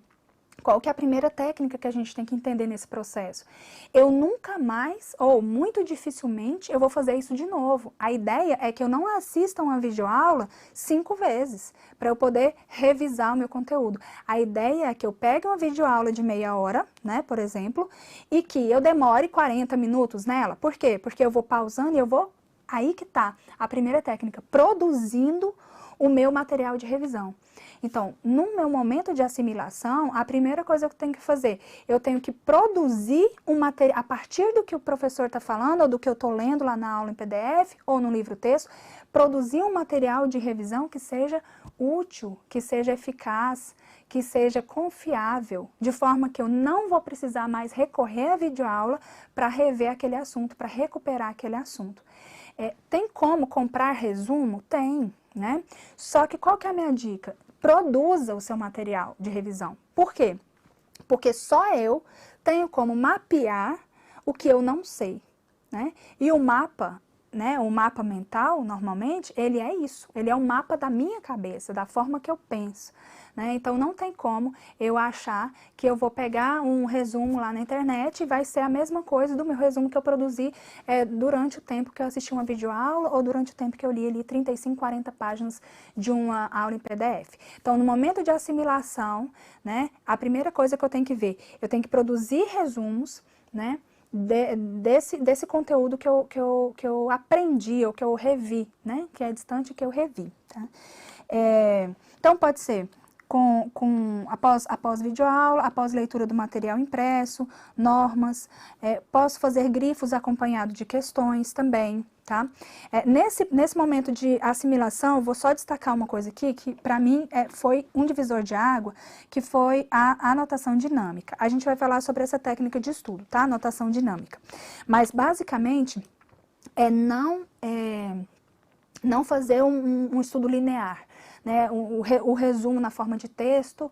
qual que é a primeira técnica que a gente tem que entender nesse processo? Eu nunca mais, ou muito dificilmente, eu vou fazer isso de novo. A ideia é que eu não assista uma videoaula 5 vezes, para eu poder revisar o meu conteúdo. A ideia é que eu pegue uma videoaula de meia hora, né, por exemplo, e que eu demore 40 minutos nela. Por quê? Porque eu vou pausando e eu vou... Aí que tá a primeira técnica, produzindo o meu material de revisão. Então, no meu momento de assimilação, a primeira coisa que eu tenho que fazer, eu tenho que produzir um material, a partir do que o professor está falando, ou do que eu estou lendo lá na aula em PDF, ou no livro-texto, produzir um material de revisão que seja útil, que seja eficaz, que seja confiável, de forma que eu não vou precisar mais recorrer à videoaula para rever aquele assunto, para recuperar aquele assunto. Tem como comprar resumo? Tem, né? Só que qual que é a minha dica? Produza o seu material de revisão. Por quê? Porque só eu tenho como mapear o que eu não sei, né? E o mapa, né, o mapa mental, normalmente, ele é isso. Ele é o mapa da minha cabeça, da forma que eu penso, né? Então, não tem como eu achar que eu vou pegar um resumo lá na internet e vai ser a mesma coisa do meu resumo que eu produzi durante o tempo que eu assisti uma videoaula ou durante o tempo que eu li ali 35, 40 páginas de uma aula em PDF. Então, no momento de assimilação, né, a primeira coisa que eu tenho que ver, eu tenho que produzir resumos, né, desse conteúdo que eu aprendi ou que eu revi, né? Que é distante que eu revi, tá? Então, pode ser após videoaula, após leitura do material impresso, normas, posso fazer grifos acompanhado de questões também, tá? Nesse momento de assimilação, eu vou só destacar uma coisa aqui, que para mim foi um divisor de água, que foi a anotação dinâmica. A gente vai falar sobre essa técnica de estudo, tá? Anotação dinâmica. Mas, basicamente, não fazer um estudo linear, né? O resumo na forma de texto,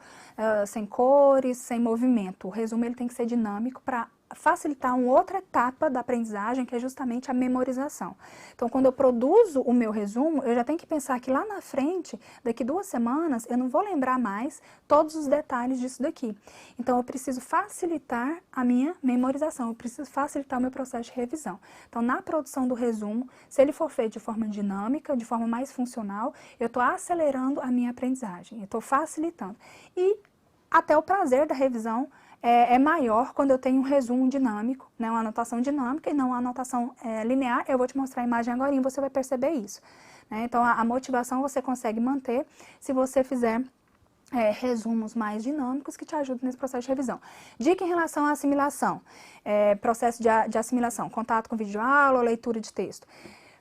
sem cores, sem movimento. O resumo ele tem que ser dinâmico para facilitar uma outra etapa da aprendizagem, que é justamente a memorização. Então, quando eu produzo o meu resumo, eu já tenho que pensar que lá na frente, daqui 2 semanas, eu não vou lembrar mais todos os detalhes disso daqui. Então, eu preciso facilitar a minha memorização, eu preciso facilitar o meu processo de revisão. Então, na produção do resumo, se ele for feito de forma dinâmica, de forma mais funcional, eu estou acelerando a minha aprendizagem, eu estou facilitando. E até o prazer da revisão é maior quando eu tenho um resumo dinâmico, né, uma anotação dinâmica e não uma anotação linear. Eu vou te mostrar a imagem agora e você vai perceber isso, né? Então, a motivação você consegue manter se você fizer resumos mais dinâmicos que te ajudam nesse processo de revisão. Dica em relação à assimilação, processo de assimilação, contato com videoaula, leitura de texto.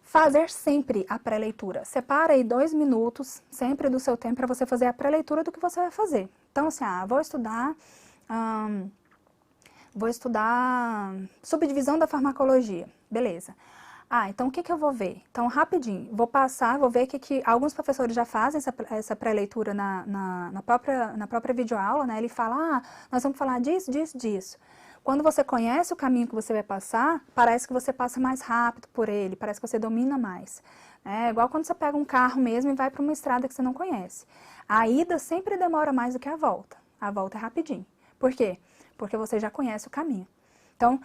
Fazer sempre a pré-leitura. Separa aí 2 minutos, sempre do seu tempo, para você fazer a pré-leitura do que você vai fazer. Então, assim, vou estudar subdivisão da farmacologia. Beleza. Então o que eu vou ver? Então, rapidinho, vou ver o que alguns professores já fazem essa pré-leitura na própria videoaula, né? Ele fala, nós vamos falar disso, disso, disso. Quando você conhece o caminho que você vai passar, parece que você passa mais rápido por ele, parece que você domina mais. É igual quando você pega um carro mesmo e vai para uma estrada que você não conhece. A ida sempre demora mais do que a volta. A volta é rapidinho. Por quê? Porque você já conhece o caminho. Então,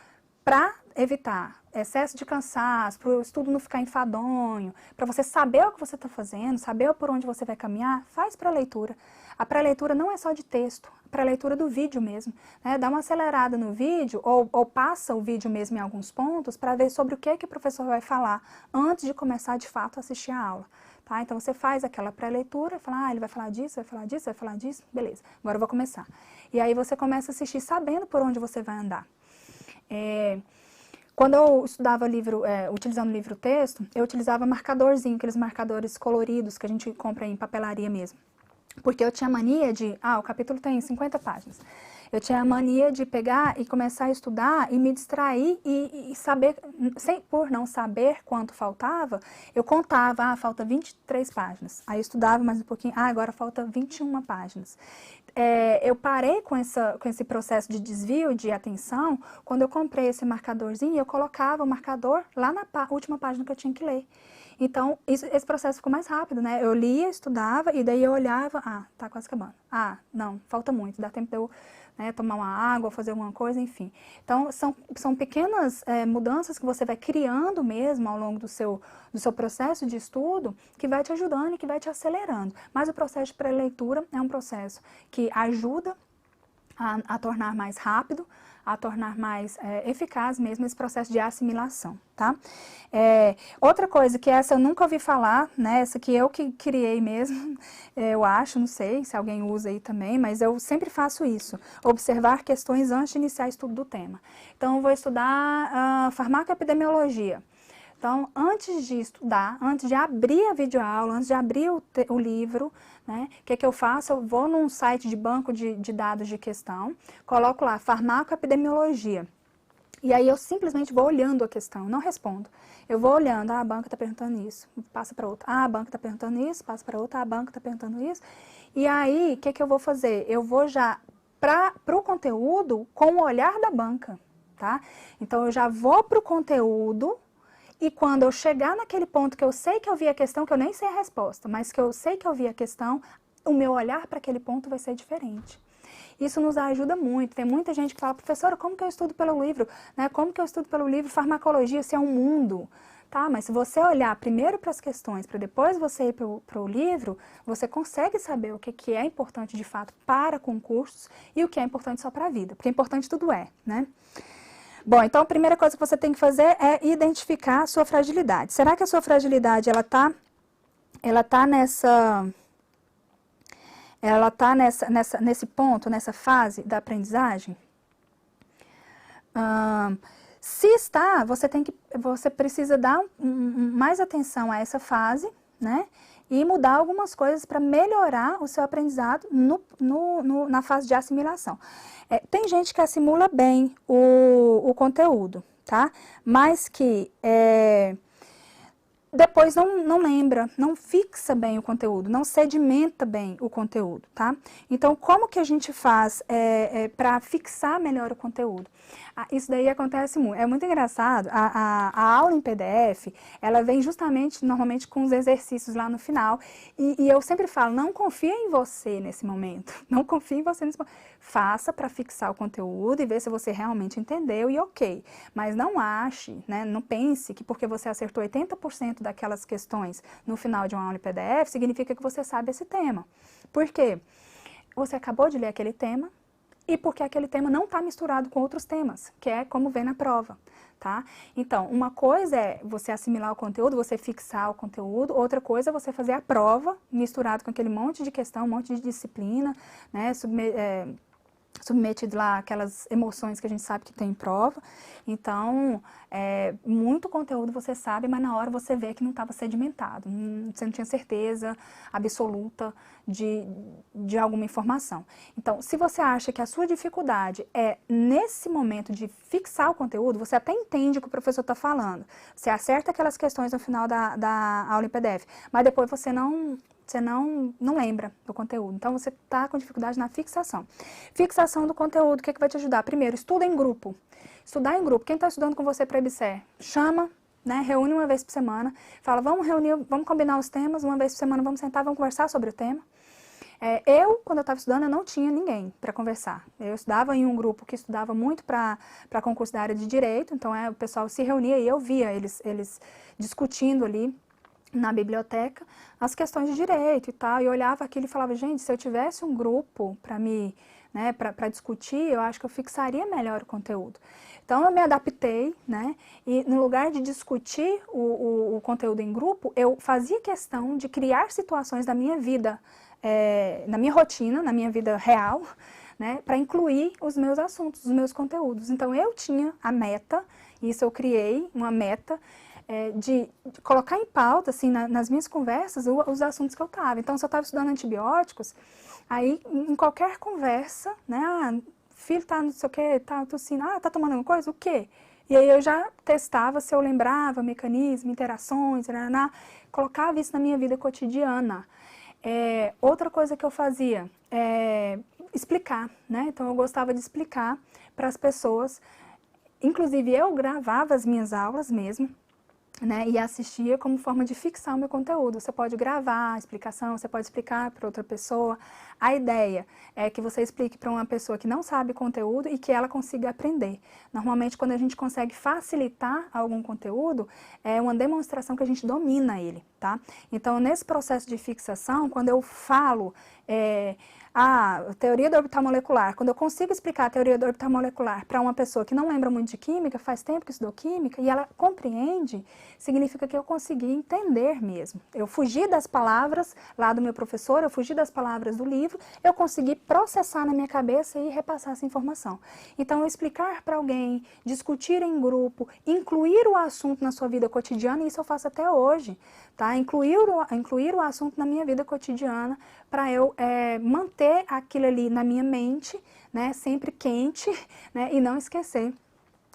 para evitar excesso de cansaço, para o estudo não ficar enfadonho, para você saber o que você está fazendo, saber por onde você vai caminhar, faz pré-leitura. A pré-leitura não é só de texto, a pré-leitura do vídeo mesmo, né? Dá uma acelerada no vídeo ou passa o vídeo mesmo em alguns pontos para ver sobre o que o professor vai falar antes de começar de fato a assistir a aula. Tá? Então, você faz aquela pré-leitura, fala, ele vai falar disso, vai falar disso, vai falar disso, beleza, agora eu vou começar. E aí você começa a assistir sabendo por onde você vai andar. Quando eu estudava utilizando livro-texto, eu utilizava marcadorzinho, aqueles marcadores coloridos que a gente compra em papelaria mesmo. Porque eu tinha mania de, o capítulo tem 50 páginas. Eu tinha a mania de pegar e começar a estudar e me distrair e saber, por não saber quanto faltava, eu contava, falta 23 páginas. Aí eu estudava mais um pouquinho, agora falta 21 páginas. Eu parei com esse processo de desvio de atenção quando eu comprei esse marcadorzinho e eu colocava o marcador lá na última página que eu tinha que ler. Então, esse processo ficou mais rápido, né? Eu lia, estudava e daí eu olhava, tá quase acabando. Não, falta muito, dá tempo de eu tomar uma água, fazer alguma coisa, enfim. Então, são pequenas mudanças que você vai criando mesmo ao longo do seu processo de estudo, que vai te ajudando e que vai te acelerando. Mas o processo de pré-leitura é um processo que ajuda a tornar mais rápido, a tornar mais eficaz mesmo esse processo de assimilação, tá? Outra coisa que essa eu nunca ouvi falar, né? Essa que eu que criei mesmo, eu acho, não sei se alguém usa aí também, mas eu sempre faço isso, observar questões antes de iniciar o estudo do tema. Então, eu vou estudar farmacoepidemiologia. Então, antes de estudar, antes de abrir a videoaula, antes de abrir o livro, né, o que eu faço? Eu vou num site de banco de dados de questão, coloco lá farmacoepidemiologia. E aí eu simplesmente vou olhando a questão, não respondo. Eu vou olhando, a banca está perguntando isso, passa para outra. A banca está perguntando isso, passa para outra, a banca está perguntando isso. E aí, o que eu vou fazer? Eu vou já para o conteúdo com o olhar da banca, tá? Então, eu já vou para o conteúdo. E quando eu chegar naquele ponto que eu sei que eu vi a questão, que eu nem sei a resposta, mas que eu sei que eu vi a questão, o meu olhar para aquele ponto vai ser diferente. Isso nos ajuda muito. Tem muita gente que fala, professora, como que eu estudo pelo livro? Né? Como que eu estudo pelo livro? Farmacologia, isso é um mundo. Tá? Mas se você olhar primeiro para as questões, para depois você ir para o livro, você consegue saber o que é importante de fato para concursos e o que é importante só para a vida. Porque importante tudo é, né? Bom, então a primeira coisa que você tem que fazer é identificar a sua fragilidade. Será que a sua fragilidade, ela tá nesse ponto, nessa fase da aprendizagem? Se está, você precisa dar mais atenção a essa fase, né? E mudar algumas coisas para melhorar o seu aprendizado na fase de assimilação. Tem gente que assimila bem o conteúdo, tá? Mas que depois não lembra, não fixa bem o conteúdo, não sedimenta bem o conteúdo, tá? Então, como que a gente faz para fixar melhor o conteúdo? Isso daí acontece muito, é muito engraçado, a aula em PDF, ela vem justamente, normalmente, com os exercícios lá no final, e eu sempre falo, não confia em você nesse momento, não confia em você nesse momento, faça para fixar o conteúdo e ver se você realmente entendeu e ok, mas não ache, né, não pense que porque você acertou 80% daquelas questões no final de uma aula em PDF, significa que você sabe esse tema. Por quê? Você acabou de ler aquele tema, e porque aquele tema não está misturado com outros temas, que é como vem na prova, tá? Então, uma coisa é você assimilar o conteúdo, você fixar o conteúdo, outra coisa é você fazer a prova misturado com aquele monte de questão, um monte de disciplina, né, submetido lá aquelas emoções que a gente sabe que tem em prova. Então, muito conteúdo você sabe, mas na hora você vê que não estava sedimentado, você não tinha certeza absoluta de alguma informação. Então, se você acha que a sua dificuldade é nesse momento de fixar o conteúdo, você até entende o que o professor está falando, você acerta aquelas questões no final da aula em PDF, mas depois você não lembra do conteúdo. Então, você está com dificuldade na fixação. Fixação do conteúdo, o que vai te ajudar? Primeiro, estuda em grupo. Estudar em grupo. Quem está estudando com você para a EBSER, chama, né, reúne uma vez por semana, fala, vamos reunir, vamos combinar os temas, uma vez por semana vamos sentar, vamos conversar sobre o tema. Quando eu estava estudando, eu não tinha ninguém para conversar. Eu estudava em um grupo que estudava muito para concurso da área de Direito, então o pessoal se reunia e eu via eles discutindo ali na biblioteca as questões de direito e tal, e eu olhava aquilo e falava, gente, se eu tivesse um grupo para discutir, eu acho que eu fixaria melhor o conteúdo. Então, eu me adaptei, né, e no lugar de discutir o conteúdo em grupo, eu fazia questão de criar situações da minha vida, na minha rotina, na minha vida real, né, para incluir os meus assuntos, os meus conteúdos. Então, eu tinha a meta, isso eu criei, uma meta, de colocar em pauta, assim, nas minhas conversas, os assuntos que eu estava. Então, se eu estava estudando antibióticos, aí, em qualquer conversa, né, filho tá não sei o que, tá tossindo, tá tomando alguma coisa? O quê? E aí eu já testava se eu lembrava mecanismo, interações, colocava isso na minha vida cotidiana. Outra coisa que eu fazia é explicar, né? Então eu gostava de explicar para as pessoas, inclusive eu gravava as minhas aulas mesmo, né, e assistia como forma de fixar o meu conteúdo. Você pode gravar a explicação, você pode explicar para outra pessoa. A ideia é que você explique para uma pessoa que não sabe conteúdo e que ela consiga aprender. Normalmente, quando a gente consegue facilitar algum conteúdo, é uma demonstração que a gente domina ele, tá? Então, nesse processo de fixação, quando eu falo a teoria da orbital molecular, quando eu consigo explicar a teoria da orbital molecular para uma pessoa que não lembra muito de química, faz tempo que estudou química, e ela compreende, significa que eu consegui entender mesmo. Eu fugi das palavras lá do meu professor, eu fugi das palavras do livro, eu consegui processar na minha cabeça e repassar essa informação. Então, explicar para alguém, discutir em grupo, incluir o assunto na sua vida cotidiana, e isso eu faço até hoje, tá? Incluir o assunto na minha vida cotidiana para eu manter aquilo ali na minha mente, né, sempre quente, né, e não esquecer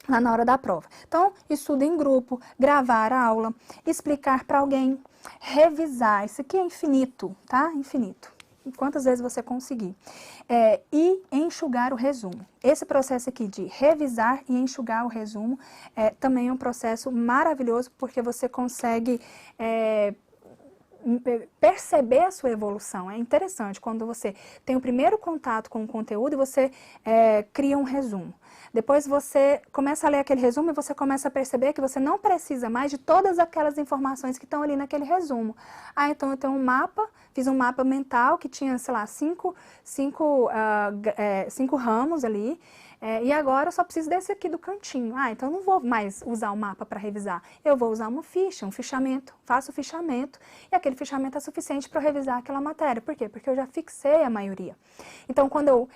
lá na hora da prova. Então, estudo em grupo, gravar a aula, explicar para alguém, revisar, isso aqui é infinito, tá? Infinito. Quantas vezes você conseguir. E enxugar o resumo. Esse processo aqui de revisar e enxugar o resumo também é um processo maravilhoso, porque você consegue perceber a sua evolução. É interessante quando você tem o primeiro contato com o conteúdo e você cria um resumo. Depois você começa a ler aquele resumo e você começa a perceber que você não precisa mais de todas aquelas informações que estão ali naquele resumo. Então eu tenho um mapa, fiz um mapa mental que tinha, sei lá, cinco ramos ali. E agora eu só preciso desse aqui do cantinho. Então eu não vou mais usar o mapa para revisar. Eu vou usar uma ficha, um fichamento. Faço o fichamento e aquele fichamento é suficiente para revisar aquela matéria. Por quê? Porque eu já fixei a maioria. Então, quando eu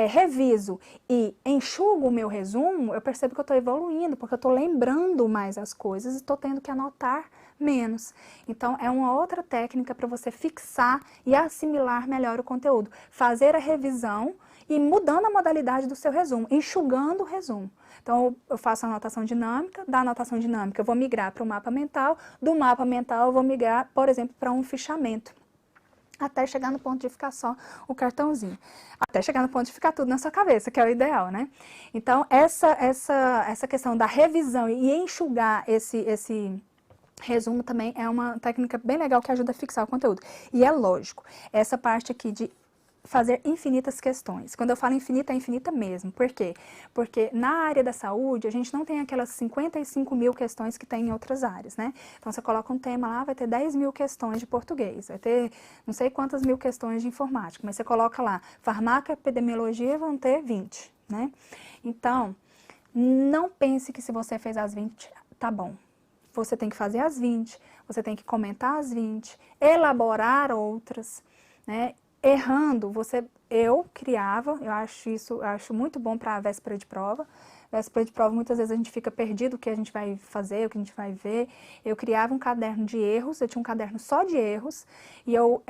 reviso e enxugo o meu resumo, eu percebo que eu estou evoluindo, porque eu estou lembrando mais as coisas e estou tendo que anotar menos. Então, é uma outra técnica para você fixar e assimilar melhor o conteúdo. Fazer a revisão e mudando a modalidade do seu resumo, enxugando o resumo. Então, eu faço a anotação dinâmica, da anotação dinâmica eu vou migrar para o mapa mental, do mapa mental eu vou migrar, por exemplo, para um fichamento, até chegar no ponto de ficar só o cartãozinho. Até chegar no ponto de ficar tudo na sua cabeça, que é o ideal, né? Então, essa questão da revisão e enxugar esse resumo também é uma técnica bem legal que ajuda a fixar o conteúdo. E é lógico, essa parte aqui de fazer infinitas questões. Quando eu falo infinita, é infinita mesmo. Por quê? Porque na área da saúde, a gente não tem aquelas 55 mil questões que tem em outras áreas, né? Então, você coloca um tema lá, vai ter 10 mil questões de português, vai ter não sei quantas mil questões de informática, mas você coloca lá, farmacoepidemiologia, vão ter 20, né? Então, não pense que se você fez as 20, tá bom. Você tem que fazer as 20, você tem que comentar as 20, elaborar outras, né? Errando, eu acho muito bom para a véspera de prova. Véspera de prova, muitas vezes a gente fica perdido o que a gente vai fazer, o que a gente vai ver. Eu criava um caderno de erros, eu tinha um caderno só de erros, e eu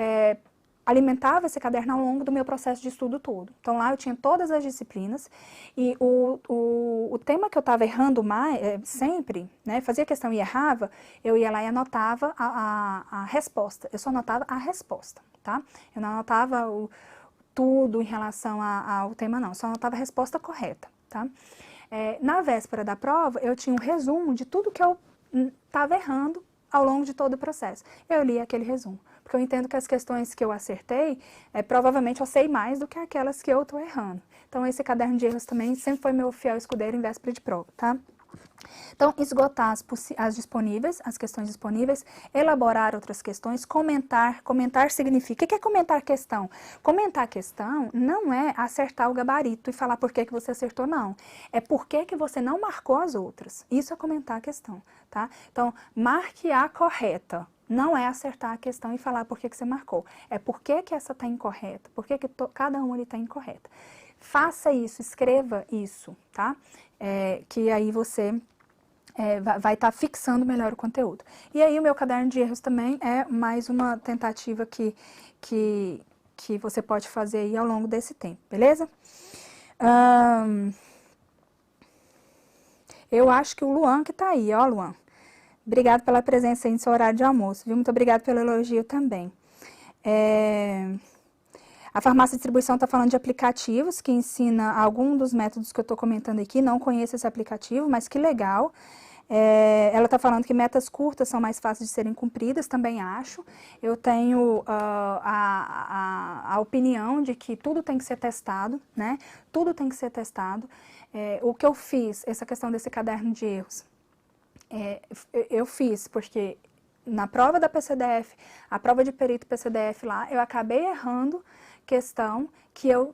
alimentava esse caderno ao longo do meu processo de estudo todo. Então, lá eu tinha todas as disciplinas, e o tema que eu estava errando mais, sempre, né, fazia questão e errava, eu ia lá e anotava a resposta. Eu só anotava a resposta, tá? Eu não anotava tudo em relação ao tema, não. Eu só anotava a resposta correta, tá? Na véspera da prova, eu tinha um resumo de tudo que eu estava errando ao longo de todo o processo. Eu li aquele resumo, porque eu entendo que as questões que eu acertei, provavelmente eu sei mais do que aquelas que eu estou errando. Então, esse caderno de erros também sempre foi meu fiel escudeiro em véspera de prova, tá? Então, esgotar as disponíveis, as questões disponíveis, elaborar outras questões, comentar. Comentar significa, o que é comentar questão? Comentar questão não é acertar o gabarito e falar por que você acertou, não. É por que você não marcou as outras. Isso é comentar a questão, tá? Então, marque a correta. Não é acertar a questão e falar por que você marcou. É por que essa está incorreta, por que cada uma está incorreta. Faça isso, escreva isso, tá? Que aí você vai estar fixando melhor o conteúdo. E aí o meu caderno de erros também é mais uma tentativa que você pode fazer aí ao longo desse tempo, beleza? Ahn, eu acho que o Luan que tá aí, ó, Luan. Obrigado pela presença aí no seu horário de almoço, viu? Muito obrigado pelo elogio também. A farmácia de distribuição está falando de aplicativos que ensina algum dos métodos que eu estou comentando aqui. Não conheço esse aplicativo, mas que legal. Ela está falando que metas curtas são mais fáceis de serem cumpridas, também acho. Eu tenho a opinião de que tudo tem que ser testado, né? Tudo tem que ser testado. O que eu fiz, essa questão desse caderno de erros, eu fiz porque na prova da PCDF, a prova de perito PCDF lá, eu acabei errando questão que eu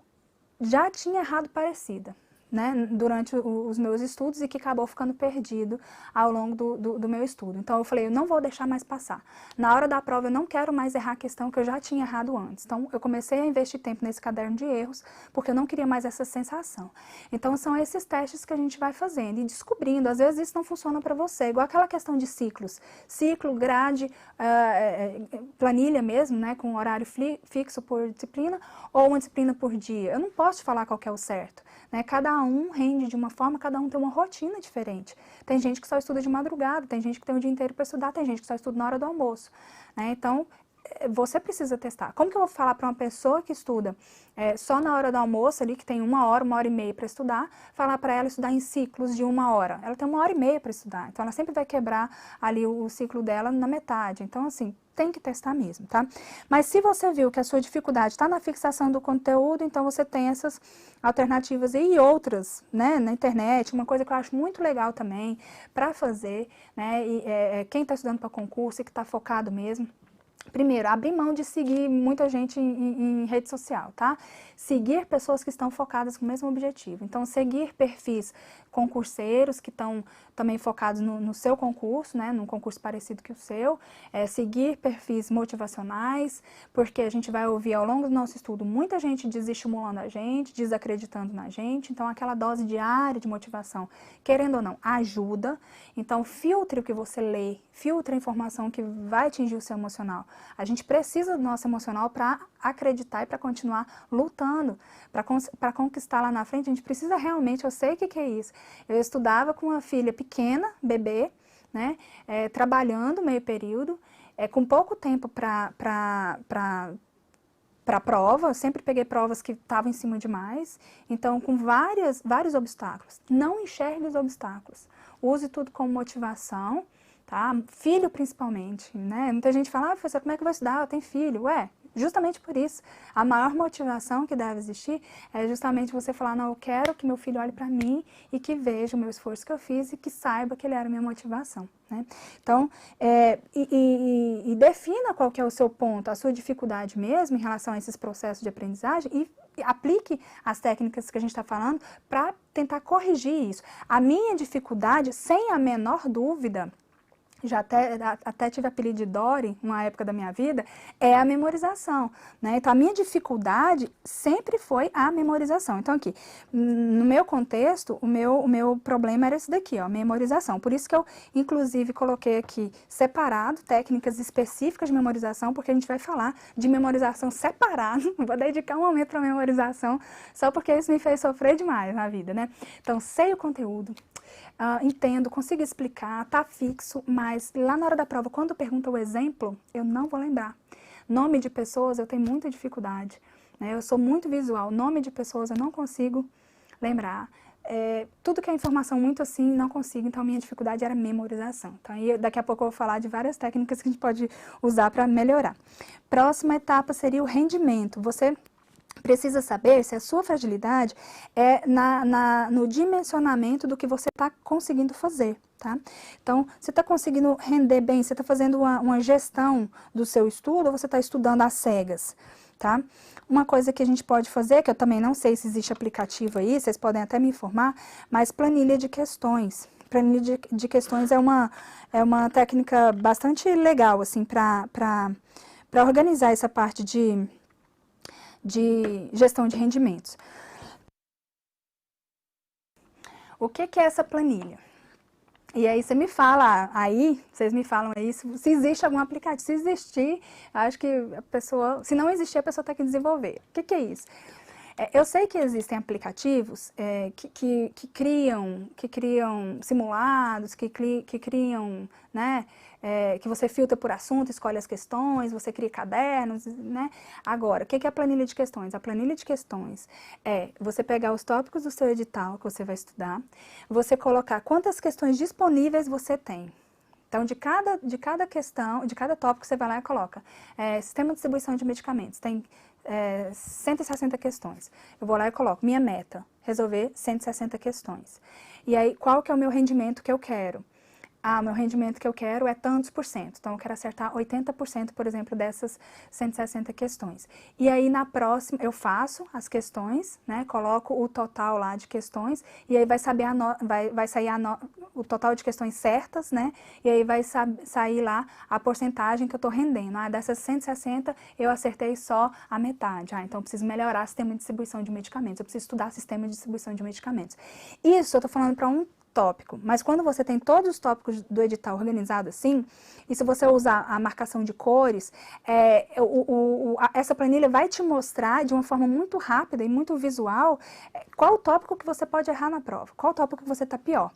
já tinha errado parecida, né, durante os meus estudos e que acabou ficando perdido ao longo do meu estudo. Então, eu falei, eu não vou deixar mais passar. Na hora da prova, eu não quero mais errar a questão que eu já tinha errado antes. Então, eu comecei a investir tempo nesse caderno de erros, porque eu não queria mais essa sensação. Então, são esses testes que a gente vai fazendo e descobrindo. Às vezes, isso não funciona para você. Igual aquela questão de ciclos. Ciclo, grade, planilha mesmo, né, com horário fixo por disciplina ou uma disciplina por dia. Eu não posso te falar qual que é o certo, né? Cada um rende de uma forma, cada um tem uma rotina diferente. Tem gente que só estuda de madrugada, tem gente que tem o dia inteiro para estudar, tem gente que só estuda na hora do almoço, né? Então, você precisa testar. Como que eu vou falar para uma pessoa que estuda só na hora do almoço ali, que tem 1 hora e meia para estudar, falar para ela estudar em ciclos de 1 hora? Ela tem 1 hora e meia para estudar, então ela sempre vai quebrar ali o ciclo dela na metade. Então, assim, tem que testar mesmo, tá? Mas se você viu que a sua dificuldade está na fixação do conteúdo, então você tem essas alternativas e outras, né, na internet. Uma coisa que eu acho muito legal também para fazer, né, quem está estudando para concurso e que está focado mesmo. Primeiro, abrir mão de seguir muita gente em rede social, tá? Seguir pessoas que estão focadas com o mesmo objetivo. Então, seguir perfis concurseiros que estão também focados no seu concurso, né? Num concurso parecido que o seu. Seguir perfis motivacionais, porque a gente vai ouvir ao longo do nosso estudo muita gente desestimulando a gente, desacreditando na gente. Então, aquela dose diária de motivação, querendo ou não, ajuda. Então, filtre o que você lê, filtre a informação que vai atingir o seu emocional. A gente precisa do nosso emocional para acreditar e para continuar lutando, para conquistar lá na frente. A gente precisa realmente, eu sei o que é isso. Eu estudava com uma filha pequena, bebê, né, trabalhando meio período, com pouco tempo para prova. Eu sempre peguei provas que estavam em cima demais, então com vários obstáculos. Não enxergue os obstáculos, use tudo como motivação. Tá? Filho principalmente, né? Muita gente fala, professor, como é que eu vou estudar? Eu tenho filho. Justamente por isso. A maior motivação que deve existir é justamente você falar, não, eu quero que meu filho olhe para mim e que veja o meu esforço que eu fiz e que saiba que ele era a minha motivação, né? Então, defina qual que é o seu ponto, a sua dificuldade mesmo em relação a esses processos de aprendizagem e aplique as técnicas que a gente está falando para tentar corrigir isso. A minha dificuldade, sem a menor dúvida, já até tive apelido de Dory, uma época da minha vida, é a memorização, né? Então, a minha dificuldade sempre foi a memorização. Então, aqui, no meu contexto, o meu problema era esse daqui, ó, memorização. Por isso que eu, inclusive, coloquei aqui separado, técnicas específicas de memorização, porque a gente vai falar de memorização separado. Vou dedicar um momento para memorização, só porque isso me fez sofrer demais na vida, né? Então, sei o conteúdo, entendo, consigo explicar, tá fixo, mas lá na hora da prova, quando pergunta o exemplo, eu não vou lembrar. Nome de pessoas, eu tenho muita dificuldade, né? Eu sou muito visual, nome de pessoas eu não consigo lembrar. Tudo que é informação muito assim, não consigo, então a minha dificuldade era memorização. Então, daqui a pouco eu vou falar de várias técnicas que a gente pode usar para melhorar. Próxima etapa seria o rendimento. Você precisa saber se a sua fragilidade é no dimensionamento do que você está conseguindo fazer, tá? Então, você está conseguindo render bem, você está fazendo uma gestão do seu estudo ou você está estudando às cegas, tá? Uma coisa que a gente pode fazer, que eu também não sei se existe aplicativo aí, vocês podem até me informar, mas planilha de questões. Planilha de questões é uma técnica bastante legal, assim, para organizar essa parte de gestão de rendimentos. O que é essa planilha? E aí você me fala, vocês me falam aí se existe algum aplicativo. Se existir, acho que a pessoa, se não existir, a pessoa tem que desenvolver. O que é isso? Eu sei que existem aplicativos que criam simulados, que criam, né, que você filtra por assunto, escolhe as questões, você cria cadernos, né? Agora, o que é a planilha de questões? A planilha de questões é você pegar os tópicos do seu edital que você vai estudar, você colocar quantas questões disponíveis você tem. Então, de cada questão, de cada tópico, você vai lá e coloca sistema de distribuição de medicamentos, tem 160 questões. Eu vou lá e coloco minha meta, resolver 160 questões. E aí, qual que é o meu rendimento que eu quero? O meu rendimento que eu quero é tantos por cento. Então, eu quero acertar 80%, por exemplo, dessas 160 questões. E aí, na próxima, eu faço as questões, né? Coloco o total lá de questões, e aí vai sair o total de questões certas, né? E aí vai sair lá a porcentagem que eu estou rendendo. Dessas 160, eu acertei só a metade. Então, eu preciso melhorar o sistema de distribuição de medicamentos. Eu preciso estudar sistema de distribuição de medicamentos. Isso eu estou falando para um tópico, mas quando você tem todos os tópicos do edital organizado assim, e se você usar a marcação de cores, essa planilha vai te mostrar de uma forma muito rápida e muito visual qual o tópico que você pode errar na prova, qual o tópico que você está pior.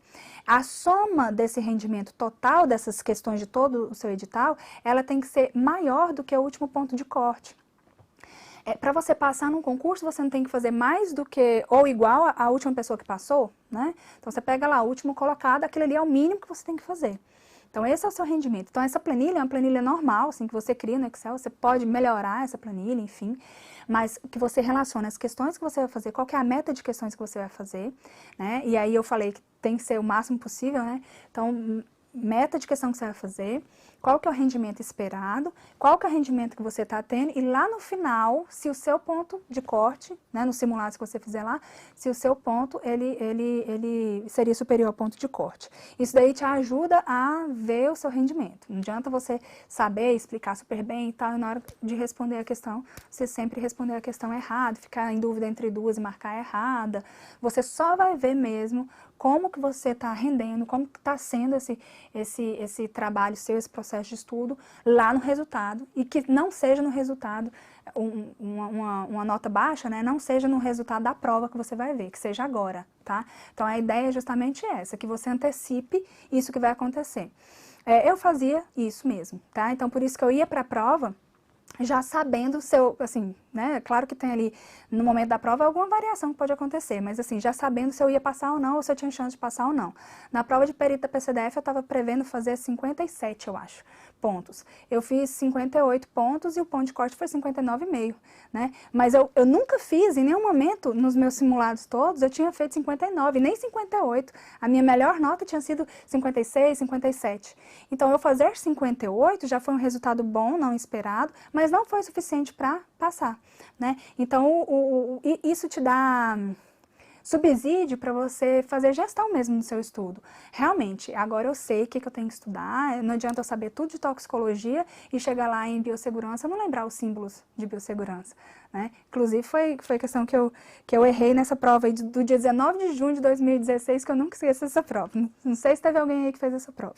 A soma desse rendimento total dessas questões de todo o seu edital, ela tem que ser maior do que o último ponto de corte. Para você passar num concurso, você não tem que fazer mais do que, ou igual à última pessoa que passou, né? Então, você pega lá o último colocado, aquele ali é o mínimo que você tem que fazer. Então, esse é o seu rendimento. Então, essa planilha é uma planilha normal, assim, que você cria no Excel, você pode melhorar essa planilha, enfim, mas que você relaciona as questões que você vai fazer, qual que é a meta de questões que você vai fazer, né? E aí eu falei que tem que ser o máximo possível, né? Então, meta de questão que você vai fazer, qual que é o rendimento esperado, qual que é o rendimento que você está tendo, e lá no final, se o seu ponto de corte, né, no simulado que você fizer lá, se o seu ponto, ele seria superior ao ponto de corte. Isso daí te ajuda a ver o seu rendimento. Não adianta você saber, explicar super bem e tal, e na hora de responder a questão, você sempre responder a questão errada, ficar em dúvida entre duas e marcar errada. Você só vai ver mesmo como que você está rendendo, como que está sendo esse trabalho seu, esse processo de estudo lá no resultado, e que não seja no resultado uma nota baixa, né? Não seja no resultado da prova que você vai ver, que seja agora, tá? Então, a ideia é justamente essa, que você antecipe isso que vai acontecer. Eu fazia isso mesmo, tá? Então, por isso que eu ia para a prova já sabendo o seu, assim, né, claro que tem ali, no momento da prova, alguma variação que pode acontecer, mas assim, já sabendo se eu ia passar ou não, ou se eu tinha chance de passar ou não. Na prova de perito da PCDF, eu estava prevendo fazer 57, eu acho, pontos. Eu fiz 58 pontos e o ponto de corte foi 59,5, né, mas eu nunca fiz, em nenhum momento, nos meus simulados todos, eu tinha feito 59, nem 58. A minha melhor nota tinha sido 56, 57. Então, eu fazer 58 já foi um resultado bom, não esperado, mas não foi suficiente para passar, né? Então, isso te dá subsídio para você fazer gestão mesmo do seu estudo. Realmente, agora eu sei o que eu tenho que estudar, não adianta eu saber tudo de toxicologia e chegar lá em biossegurança, eu não lembrar os símbolos de biossegurança, né? Inclusive, foi questão que eu errei nessa prova aí do dia 19 de junho de 2016, que eu nunca esqueço essa prova. Não sei se teve alguém aí que fez essa prova.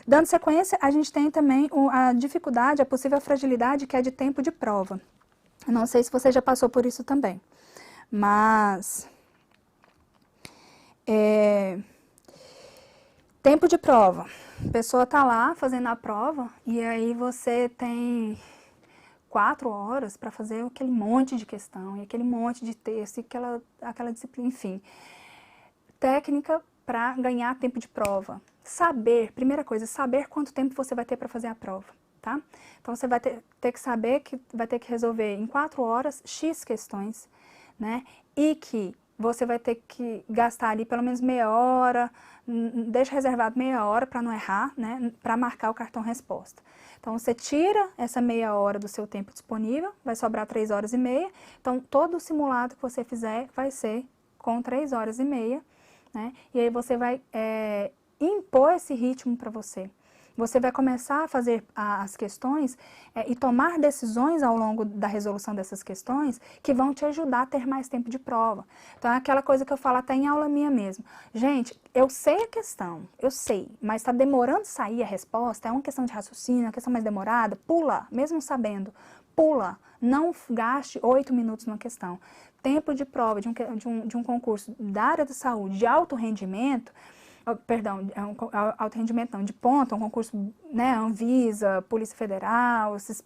Dando sequência, a gente tem também a dificuldade, a possível fragilidade, que é de tempo de prova. Eu não sei se você já passou por isso também, mas tempo de prova. A pessoa está lá fazendo a prova e aí você tem 4 horas para fazer aquele monte de questão e aquele monte de texto e aquela disciplina, enfim. Técnica para ganhar tempo de prova. Saber, primeira coisa, saber quanto tempo você vai ter para fazer a prova, tá? Então, você vai ter que saber que vai ter que resolver em 4 horas X questões, né? E que você vai ter que gastar ali pelo menos meia hora, deixa reservado meia hora para não errar, né? Para marcar o cartão resposta. Então, você tira essa meia hora do seu tempo disponível, vai sobrar 3 horas e meia. Então, todo o simulado que você fizer vai ser com 3 horas e meia, né? E aí você vai impor esse ritmo para você. Você vai começar a fazer as questões e tomar decisões ao longo da resolução dessas questões que vão te ajudar a ter mais tempo de prova. Então, é aquela coisa que eu falo até em aula minha mesmo. Gente, eu sei a questão, eu sei, mas está demorando sair a resposta, é uma questão de raciocínio, é uma questão mais demorada, pula, mesmo sabendo, pula. Não gaste 8 minutos numa questão. tempo de prova de um concurso da área da saúde de alto rendimento, perdão, alto rendimento não, de ponta, um concurso, né, Anvisa, Polícia Federal, esses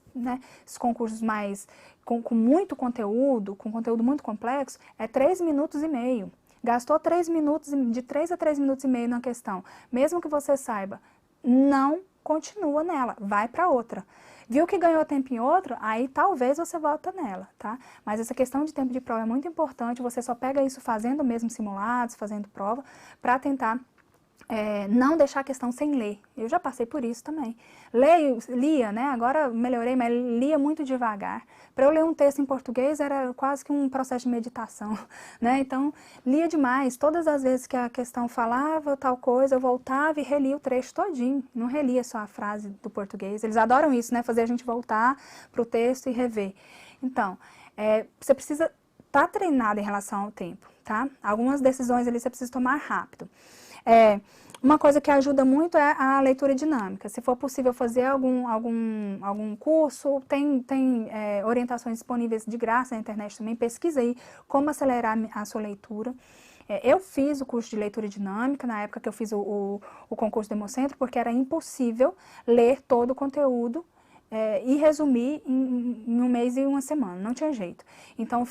concursos mais com muito conteúdo, com conteúdo muito complexo, é 3 minutos e meio. Gastou 3 minutos, de 3 a 3 minutos e meio na questão. Mesmo que você saiba, não continua nela, vai para outra. Viu que ganhou tempo em outra, aí talvez você volta nela, tá? Mas essa questão de tempo de prova é muito importante, você só pega isso fazendo mesmo simulados, fazendo prova, para tentar não deixar a questão sem ler. Eu já passei por isso também. Lia, né? Agora melhorei, mas lia muito devagar. Para eu ler um texto em português era quase que um processo de meditação, né? Então, lia demais. Todas as vezes que a questão falava tal coisa, eu voltava e relia o trecho todinho. Não relia só a frase do português. Eles adoram isso, né? Fazer a gente voltar para o texto e rever. Então, você precisa estar treinado em relação ao tempo, tá? Algumas decisões ali você precisa tomar rápido. Uma coisa que ajuda muito é a leitura dinâmica. Se for possível fazer algum curso, tem orientações disponíveis de graça na internet também. Pesquisa aí como acelerar a sua leitura. Eu fiz o curso de leitura dinâmica na época que eu fiz o concurso do Hemocentro, porque era impossível ler todo o conteúdo e resumir em um mês e uma semana, não tinha jeito. Então,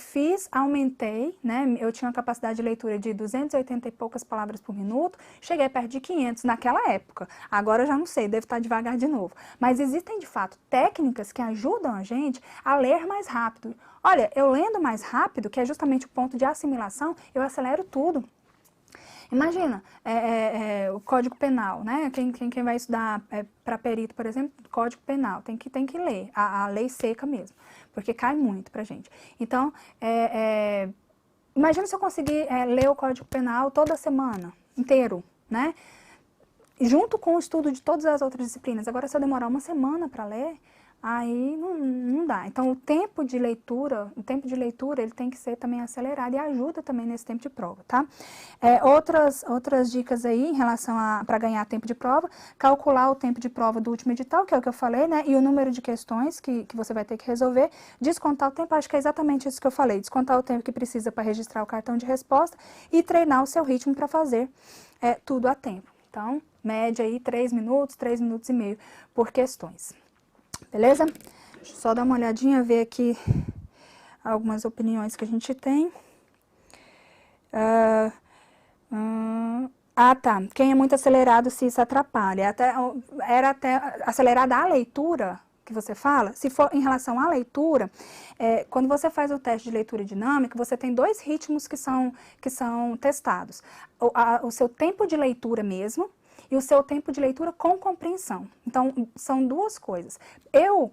aumentei, né, eu tinha uma capacidade de leitura de 280 e poucas palavras por minuto, cheguei perto de 500 naquela época. Agora eu já não sei, devo estar devagar de novo. Mas existem, de fato, técnicas que ajudam a gente a ler mais rápido. Olha, eu lendo mais rápido, que é justamente o ponto de assimilação, eu acelero tudo. Imagina, o Código Penal, né? Quem vai estudar para perito, por exemplo, Código Penal, tem que ler a lei seca mesmo, porque cai muito pra gente. Então, imagina se eu conseguir ler o Código Penal toda semana, inteiro, né? Junto com o estudo de todas as outras disciplinas. Agora, se eu demorar uma semana para ler, aí não dá. Então, o tempo de leitura, ele tem que ser também acelerado e ajuda também nesse tempo de prova, tá? Outras dicas aí em relação para ganhar tempo de prova, calcular o tempo de prova do último edital, que é o que eu falei, né? E o número de questões que você vai ter que resolver, descontar o tempo, acho que é exatamente isso que eu falei, descontar o tempo que precisa para registrar o cartão de resposta e treinar o seu ritmo para fazer tudo a tempo. Então, média aí 3 minutos e meio por questões. Beleza? Deixa eu só dar uma olhadinha, ver aqui algumas opiniões que a gente tem. Tá. Quem é muito acelerado se isso atrapalha. Era até acelerada a leitura que você fala. Se for em relação à leitura, quando você faz o teste de leitura dinâmica, você tem 2 ritmos que são testados. O seu tempo de leitura mesmo, e o seu tempo de leitura com compreensão. Então, são 2 coisas.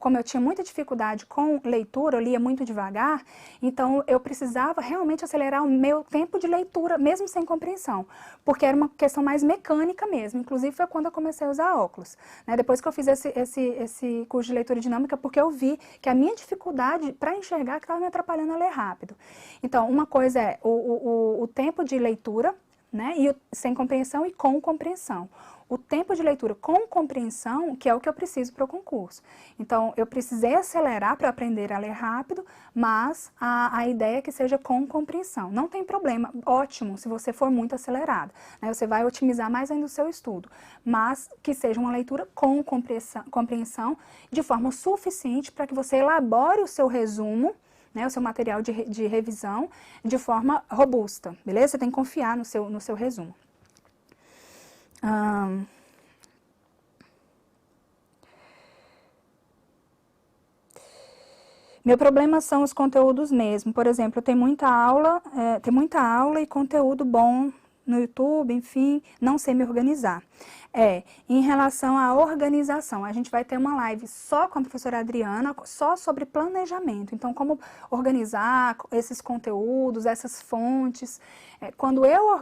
Como eu tinha muita dificuldade com leitura, eu lia muito devagar, então eu precisava realmente acelerar o meu tempo de leitura, mesmo sem compreensão, porque era uma questão mais mecânica mesmo. Inclusive, foi quando eu comecei a usar óculos, né? Depois que eu fiz esse curso de leitura dinâmica, porque eu vi que a minha dificuldade para enxergar que estava me atrapalhando a ler rápido. Então, uma coisa é o tempo de leitura, né? Sem compreensão e com compreensão. O tempo de leitura com compreensão, que é o que eu preciso para o concurso. Então, eu precisei acelerar para aprender a ler rápido, mas a ideia é que seja com compreensão. Não tem problema, ótimo, se você for muito acelerado, né? Você vai otimizar mais ainda o seu estudo, mas que seja uma leitura com compreensão de forma suficiente para que você elabore o seu resumo, né, o seu material de revisão de forma robusta, beleza? Você tem que confiar no seu resumo. Meu problema são os conteúdos mesmo. Por exemplo, tem muita aula e conteúdo bom no YouTube, enfim, não sei me organizar. Em relação à organização, a gente vai ter uma live só com a professora Adriana, só sobre planejamento. Então, como organizar esses conteúdos, essas fontes. Quando eu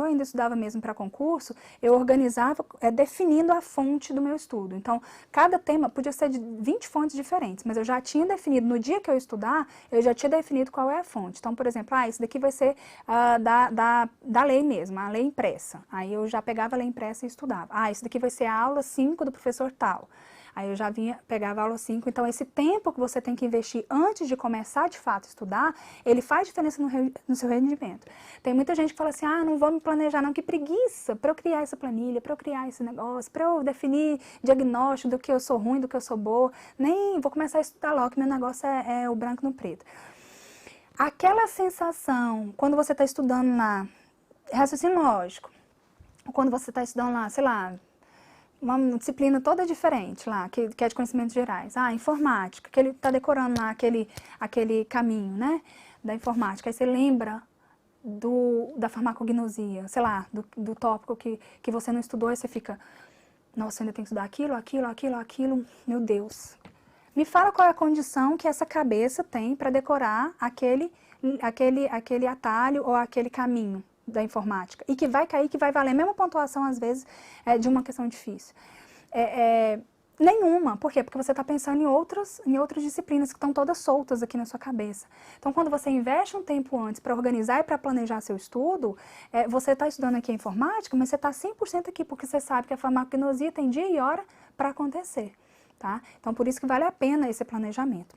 ainda estudava mesmo para concurso, eu organizava definindo a fonte do meu estudo. Então, cada tema podia ser de 20 fontes diferentes, mas eu já tinha definido, no dia que eu estudar, eu já tinha definido qual é a fonte. Então, por exemplo, isso daqui vai ser da lei mesmo, a lei impressa. Aí eu já pegava a lei impressa e estudava. Isso daqui vai ser a aula 5 do professor tal. Aí eu já pegava a aula 5. Então, esse tempo que você tem que investir antes de começar, de fato, a estudar, ele faz diferença no seu rendimento. Tem muita gente que fala assim, não vou me planejar não, que preguiça para eu criar essa planilha, para eu criar esse negócio, para eu definir diagnóstico do que eu sou ruim, do que eu sou boa. Nem vou começar a estudar logo, que meu negócio é o branco no preto. Aquela sensação, quando você está estudando lá, raciocínio lógico, quando você está estudando lá, sei lá, uma disciplina toda diferente lá, que é de conhecimentos gerais, informática, que ele está decorando lá aquele caminho, né, da informática, aí você lembra da farmacognosia, sei lá, do tópico que você não estudou, aí você fica, nossa, eu ainda tenho que estudar aquilo, meu Deus. Me fala qual é a condição que essa cabeça tem para decorar aquele atalho ou aquele caminho da informática. E que vai cair, que vai valer a mesma pontuação, às vezes, de uma questão difícil. Nenhuma. Por quê? Porque você está pensando em outras disciplinas que estão todas soltas aqui na sua cabeça. Então, quando você investe um tempo antes para organizar e para planejar seu estudo, você está estudando aqui a informática, mas você está 100% aqui, porque você sabe que a farmacognosia tem dia e hora para acontecer. Tá? Então, por isso que vale a pena esse planejamento.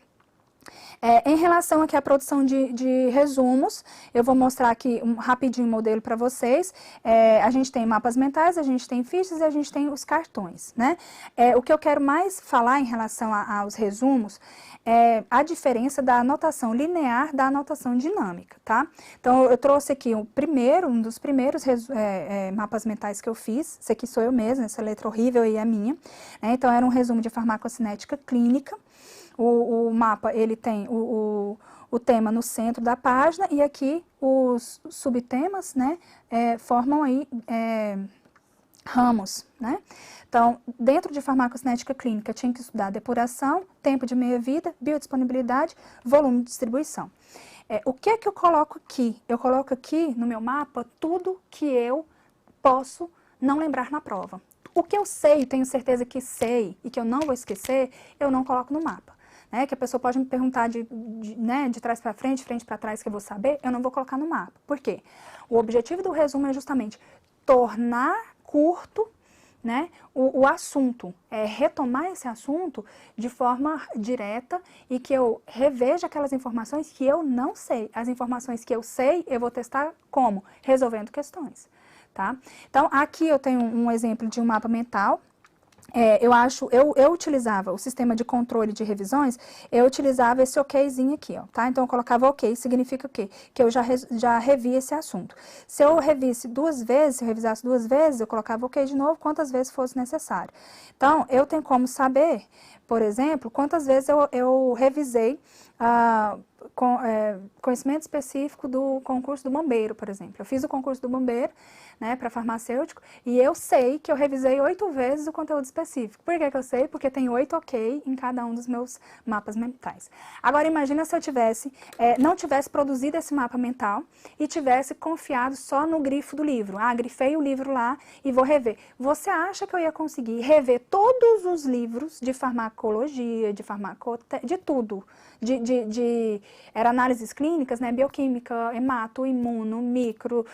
Em relação aqui à produção de resumos, eu vou mostrar aqui rapidinho o modelo para vocês. A gente tem mapas mentais, a gente tem fichas e a gente tem os cartões, né? O que eu quero mais falar em relação aos resumos é a diferença da anotação linear da anotação dinâmica, tá? Então, eu trouxe aqui um dos primeiros mapas mentais que eu fiz. Esse aqui sou eu mesma, essa letra horrível aí é minha, né? Então, era um resumo de farmacocinética clínica. O mapa, ele tem o tema no centro da página e aqui os subtemas, né, formam aí ramos, né? Então, dentro de farmacocinética clínica, tinha que estudar depuração, tempo de meia-vida, biodisponibilidade, volume de distribuição. O que é que eu coloco aqui? Eu coloco aqui no meu mapa tudo que eu posso não lembrar na prova. O que eu sei, tenho certeza que sei e que eu não vou esquecer, eu não coloco no mapa. Que a pessoa pode me perguntar de trás para frente, frente para trás, que eu vou saber, eu não vou colocar no mapa. Por quê? O objetivo do resumo é justamente tornar curto, né, o assunto, retomar esse assunto de forma direta e que eu reveja aquelas informações que eu não sei. As informações que eu sei, eu vou testar como? Resolvendo questões. Tá? Então, aqui eu tenho um exemplo de um mapa mental. Eu utilizava o sistema de controle de revisões, eu utilizava esse okzinho aqui, ó, tá? Então, eu colocava ok, significa o quê? Que eu já revi esse assunto. Se eu revisasse 2 vezes, eu colocava ok de novo, quantas vezes fosse necessário. Então, eu tenho como saber, por exemplo, quantas vezes eu revisei conhecimento específico do concurso do bombeiro, por exemplo. Eu fiz o concurso do bombeiro, né, para farmacêutico, e eu sei que eu revisei 8 vezes o conteúdo específico. Por que que eu sei? Porque tem 8 ok em cada um dos meus mapas mentais. Agora, imagina se eu não tivesse produzido esse mapa mental e tivesse confiado só no grifo do livro. Grifei o livro lá e vou rever. Você acha que eu ia conseguir rever todos os livros de farmacologia, de tudo? Era análises clínicas, né, bioquímica, hemato, imuno, micro,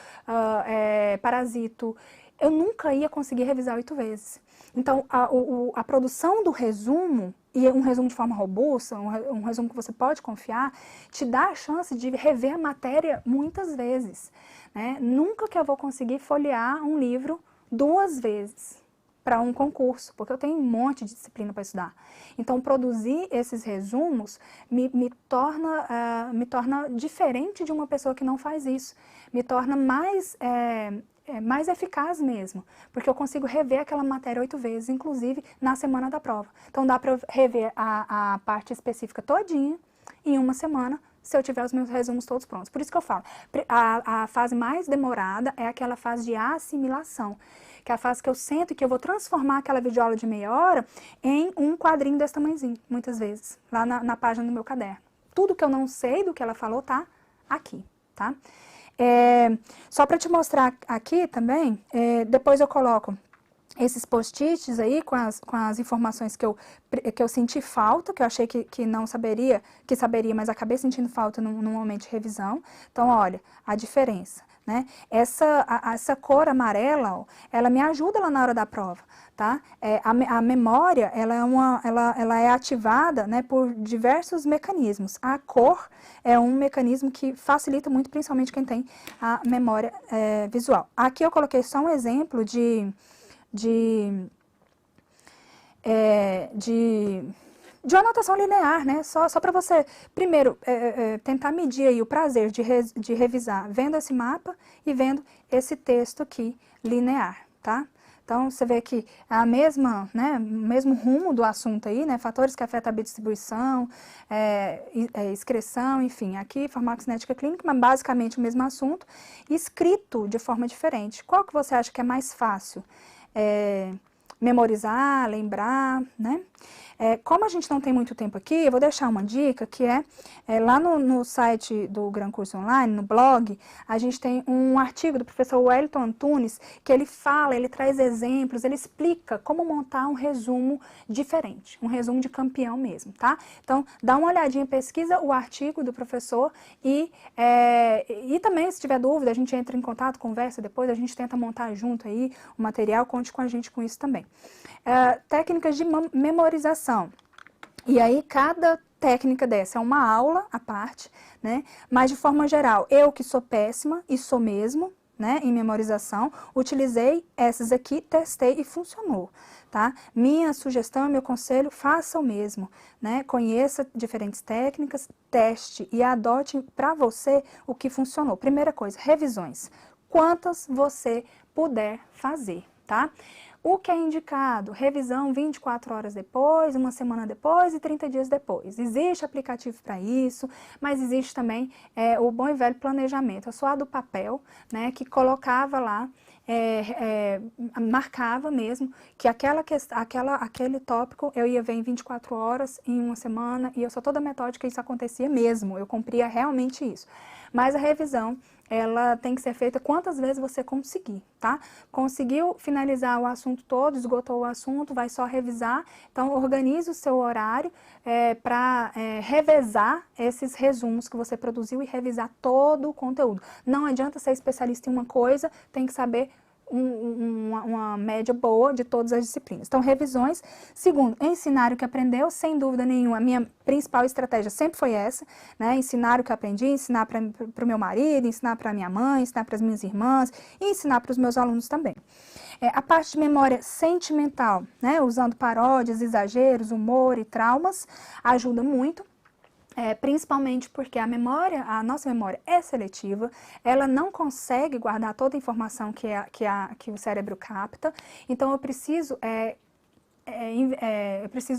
parasito. Eu nunca ia conseguir revisar 8 vezes. Então, a produção do resumo, e um resumo de forma robusta, um resumo que você pode confiar, te dá a chance de rever a matéria muitas vezes, né? Nunca que eu vou conseguir folhear um livro 2 vezes para um concurso, porque eu tenho um monte de disciplina para estudar. Então, produzir esses resumos me torna diferente de uma pessoa que não faz isso. Me torna mais eficaz mesmo, porque eu consigo rever aquela matéria 8 vezes, inclusive na semana da prova. Então, dá para eu rever a parte específica todinha em uma semana, se eu tiver os meus resumos todos prontos. Por isso que eu falo, a fase mais demorada é aquela fase de assimilação, que é a fase que eu sento e que eu vou transformar aquela videoaula de meia hora em um quadrinho desse tamanhozinho, muitas vezes, lá na página do meu caderno. Tudo que eu não sei do que ela falou tá aqui, tá? Só para te mostrar aqui também, depois eu coloco esses post-its aí com as informações que eu senti falta, que eu achei que não saberia, mas acabei sentindo falta no momento de revisão. Então, olha, a diferença, né? Essa cor amarela, ó, ela me ajuda lá na hora da prova, tá? A memória, ela é ativada, né, por diversos mecanismos. A cor é um mecanismo que facilita muito, principalmente quem tem a memória visual. Aqui eu coloquei só um exemplo de anotação linear, né? Só para você, primeiro, tentar medir aí o prazer de revisar vendo esse mapa e vendo esse texto aqui linear, tá? Então, você vê que a mesma, né, o mesmo rumo do assunto aí, né, fatores que afetam a biodistribuição, excreção, enfim, aqui farmacocinética clínica, mas basicamente o mesmo assunto, escrito de forma diferente. Qual que você acha que é mais fácil? Memorizar, lembrar, né? Como a gente não tem muito tempo aqui, eu vou deixar uma dica que lá no site do Gran Curso Online, no blog, a gente tem um artigo do professor Wellington Antunes, que ele traz exemplos, ele explica como montar um resumo diferente, um resumo de campeão mesmo, tá? Então, dá uma olhadinha, pesquisa o artigo do professor e também, se tiver dúvida, a gente entra em contato, conversa depois, a gente tenta montar junto aí o material, conte com a gente com isso também. Técnicas de memorização. E aí, cada técnica dessa é uma aula à parte, né? Mas, de forma geral, eu que sou péssima, e sou mesmo, né, em memorização, utilizei essas aqui, testei e funcionou, tá? Minha sugestão, meu conselho, faça o mesmo, né? Conheça diferentes técnicas, teste e adote para você o que funcionou. Primeira coisa, revisões. Quantas você puder fazer, tá? O que é indicado? Revisão 24 horas depois, uma semana depois e 30 dias depois. Existe aplicativo para isso, mas existe também o bom e velho planejamento. Eu sou a do papel, né, que colocava lá, marcava mesmo que aquele tópico eu ia ver em 24 horas, em uma semana, e eu sou toda metódica, isso acontecia mesmo, eu cumpria realmente isso. Mas a revisão, ela tem que ser feita quantas vezes você conseguir, tá? Conseguiu finalizar o assunto todo, esgotou o assunto, vai só revisar. Então, organize o seu horário para revezar esses resumos que você produziu e revisar todo o conteúdo. Não adianta ser especialista em uma coisa, tem que saber uma média boa de todas as disciplinas. Então, revisões. Segundo, ensinar o que aprendeu, sem dúvida nenhuma. A minha principal estratégia sempre foi essa, né? Ensinar o que aprendi, ensinar para o meu marido, ensinar para minha mãe, ensinar para as minhas irmãs e ensinar para os meus alunos também. A parte de memória sentimental, né? Usando paródias, exageros, humor e traumas, ajuda muito. Principalmente porque a nossa memória é seletiva, ela não consegue guardar toda a informação que o cérebro capta, então eu preciso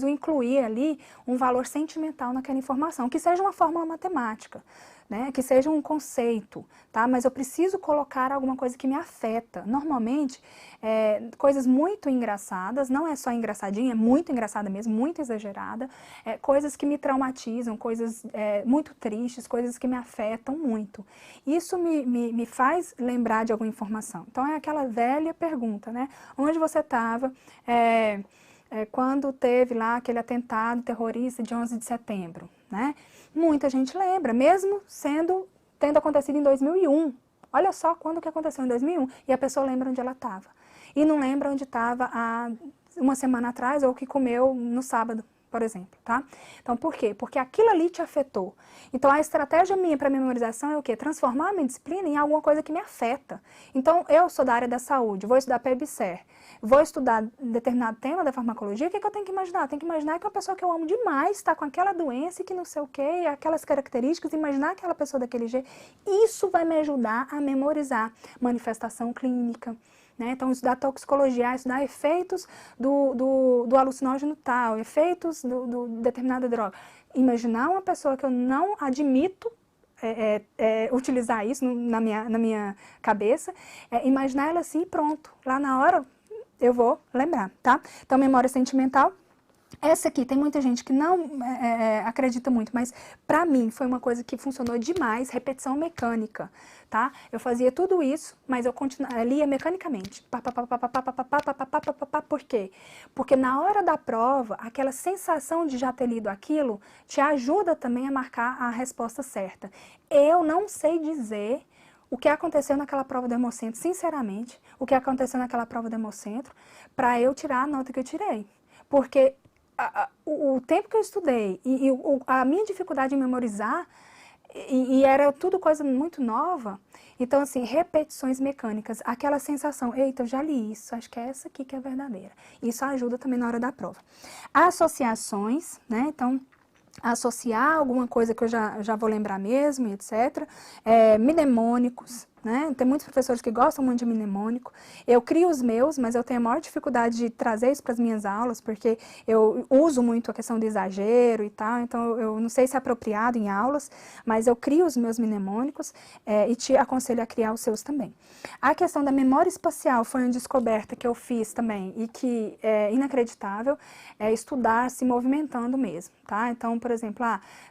incluir ali um valor sentimental naquela informação, que seja uma fórmula matemática, né, que seja um conceito, tá? Mas eu preciso colocar alguma coisa que me afeta. Normalmente, coisas muito engraçadas, não é só engraçadinha, é muito engraçada mesmo, muito exagerada, coisas que me traumatizam, coisas muito tristes, coisas que me afetam muito. Isso me faz lembrar de alguma informação. Então, é aquela velha pergunta, né? Onde você estava quando teve lá aquele atentado terrorista de 11 de setembro, né? Muita gente lembra, mesmo tendo acontecido em 2001. Olha só quando que aconteceu em 2001 e a pessoa lembra onde ela estava. E não lembra onde estava há uma semana atrás ou o que comeu no sábado, por exemplo, tá? Então, por quê? Porque aquilo ali te afetou. Então, a estratégia minha para memorização é o quê? Transformar a minha disciplina em alguma coisa que me afeta. Então, eu sou da área da saúde, vou estudar PEBSER, vou estudar determinado tema da farmacologia, o que eu tenho que imaginar? Eu tenho que imaginar que uma pessoa que eu amo demais está com aquela doença e que não sei o quê, aquelas características, imaginar aquela pessoa daquele jeito. Isso vai me ajudar a memorizar manifestação clínica, né? Então, estudar toxicologia, estudar efeitos do alucinógeno tal, efeitos do determinada droga. Imaginar uma pessoa que eu não admito utilizar isso na minha cabeça, imaginar ela assim e pronto. Lá na hora eu vou lembrar, tá? Então, memória sentimental. Essa aqui, tem muita gente que não acredita muito, mas pra mim foi uma coisa que funcionou demais, repetição mecânica, tá? Eu fazia tudo isso, mas eu lia mecanicamente. Por quê? Porque na hora da prova, aquela sensação de já ter lido aquilo te ajuda também a marcar a resposta certa. Eu não sei dizer o que aconteceu naquela prova do Hemocentro, sinceramente, o que aconteceu naquela prova do Hemocentro, para eu tirar a nota que eu tirei. Porque o tempo que eu estudei e a minha dificuldade em memorizar, e era tudo coisa muito nova, então assim, repetições mecânicas, aquela sensação, eita, eu já li isso, acho que é essa aqui que é verdadeira. Isso ajuda também na hora da prova. Associações, né, então associar alguma coisa que eu já vou lembrar mesmo, etc. Mnemônicos, né? Tem muitos professores que gostam muito de mnemônico. Eu crio os meus, mas eu tenho a maior dificuldade de trazer isso para as minhas aulas, porque eu uso muito a questão do exagero e tal, então eu não sei se é apropriado em aulas, mas eu crio os meus mnemônicos e te aconselho a criar os seus também. A questão da memória espacial foi uma descoberta que eu fiz também e que é inacreditável, é estudar se movimentando mesmo, tá? Então, por exemplo,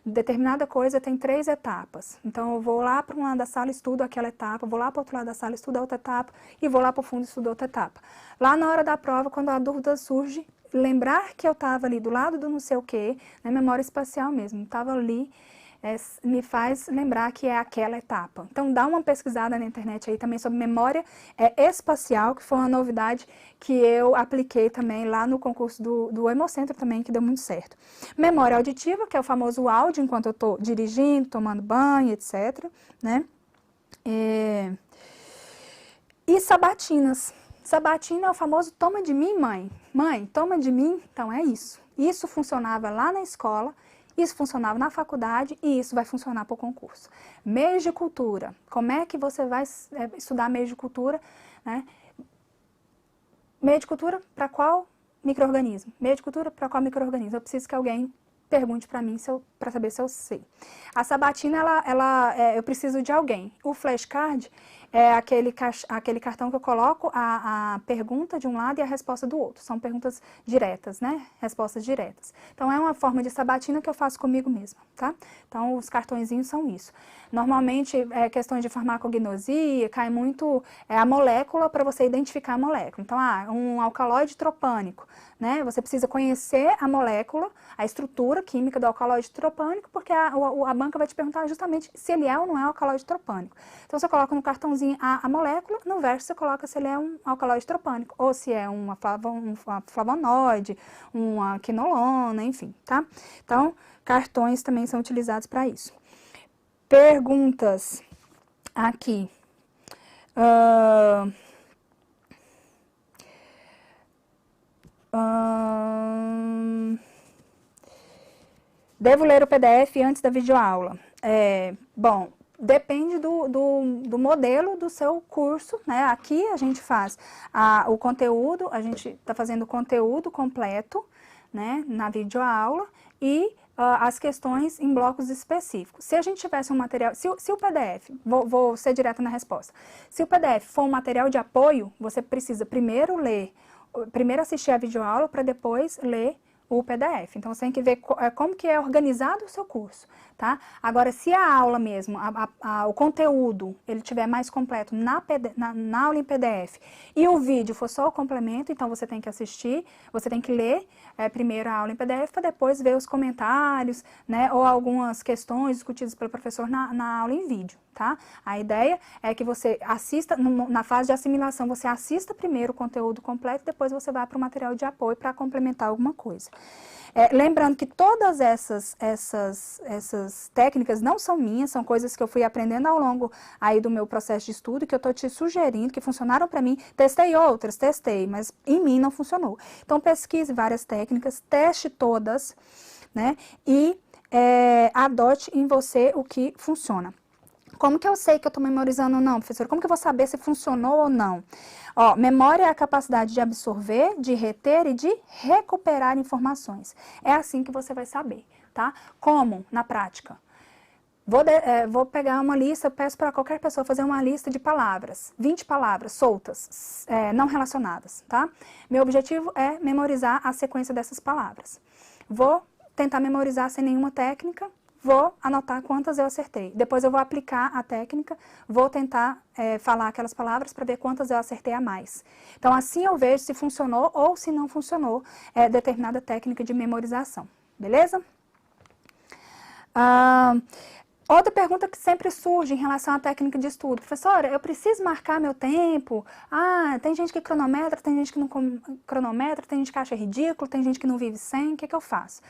determinada coisa tem 3 etapas, então eu vou lá para um lado da sala, estudo aquela etapa, vou lá para o outro lado da sala, estudo outra etapa, e vou lá para o fundo e estudo outra etapa. Lá na hora da prova, quando a dúvida surge, lembrar que eu estava ali do lado do não sei o quê, né, memória espacial mesmo, estava ali, me faz lembrar que é aquela etapa. Então, dá uma pesquisada na internet aí também sobre memória espacial, que foi uma novidade que eu apliquei também lá no concurso do Hemocentro também, que deu muito certo. Memória auditiva, que é o famoso áudio enquanto eu estou dirigindo, tomando banho, etc., né? E sabatinas. Sabatina é o famoso toma de mim, mãe. Mãe, toma de mim. Então é isso. Isso funcionava lá na escola, isso funcionava na faculdade e isso vai funcionar para o concurso. Meios de cultura. Como é que você vai estudar meios de cultura, né? Meio de cultura para qual micro-organismo? Meio de cultura para qual micro-organismo? Eu preciso que alguém pergunte para mim para saber se eu sei. A sabatina, eu preciso de alguém. O flashcard é aquele cartão que eu coloco a pergunta de um lado e a resposta do outro. São perguntas diretas, né? Respostas diretas. Então, é uma forma de sabatina que eu faço comigo mesma, tá? Então, os cartõezinhos são isso. Normalmente, questões de farmacognosia, cai muito a molécula para você identificar a molécula. Então, um alcaloide tropânico, né? Você precisa conhecer a molécula, a estrutura química do alcaloide tropânico, porque a banca vai te perguntar justamente se ele é ou não é alcaloide tropânico. Então, você coloca no cartãozinho a molécula, no verso você coloca se ele é um alcaloide tropânico, ou se é um flavonoide, uma quinolona, enfim, tá? Então, cartões também são utilizados para isso. Perguntas aqui. Devo ler o PDF antes da videoaula? Bom, depende do modelo do seu curso, né? Aqui a gente faz o conteúdo, a gente está fazendo o conteúdo completo, né, na videoaula e as questões em blocos específicos. Se a gente tivesse um material, se o PDF, vou ser direta na resposta, se o PDF for um material de apoio, você precisa primeiro assistir a videoaula para depois ler o PDF. Então, você tem que ver como que é organizado o seu curso, tá? Agora, se a aula mesmo, o conteúdo, ele tiver mais completo na aula em PDF e o vídeo for só o complemento, então você tem que assistir, você tem que ler primeiro a aula em PDF para depois ver os comentários, né? Ou algumas questões discutidas pelo professor na aula em vídeo, tá? A ideia é que você assista, na fase de assimilação, você assista primeiro o conteúdo completo, depois você vai para o material de apoio para complementar alguma coisa. Lembrando que todas essas técnicas não são minhas, são coisas que eu fui aprendendo ao longo aí do meu processo de estudo, que eu estou te sugerindo, que funcionaram para mim. Testei outras, mas em mim não funcionou. Então, pesquise várias técnicas, teste todas, né? E adote em você o que funciona. Como que eu sei que eu estou memorizando ou não, professora? Como que eu vou saber se funcionou ou não? Memória é a capacidade de absorver, de reter e de recuperar informações. É assim que você vai saber, tá? Como? Na prática. Vou pegar uma lista, peço para qualquer pessoa fazer uma lista de palavras, 20 palavras soltas, não relacionadas, tá? Meu objetivo é memorizar a sequência dessas palavras. Vou tentar memorizar sem nenhuma técnica, vou anotar quantas eu acertei. Depois eu vou aplicar a técnica, vou tentar falar aquelas palavras para ver quantas eu acertei a mais. Então, assim eu vejo se funcionou ou se não funcionou determinada técnica de memorização. Beleza? Outra pergunta que sempre surge em relação à técnica de estudo. Professora, eu preciso marcar meu tempo? Tem gente que cronometra, tem gente que não cronometra, tem gente que acha ridículo, tem gente que não vive sem, o que eu faço?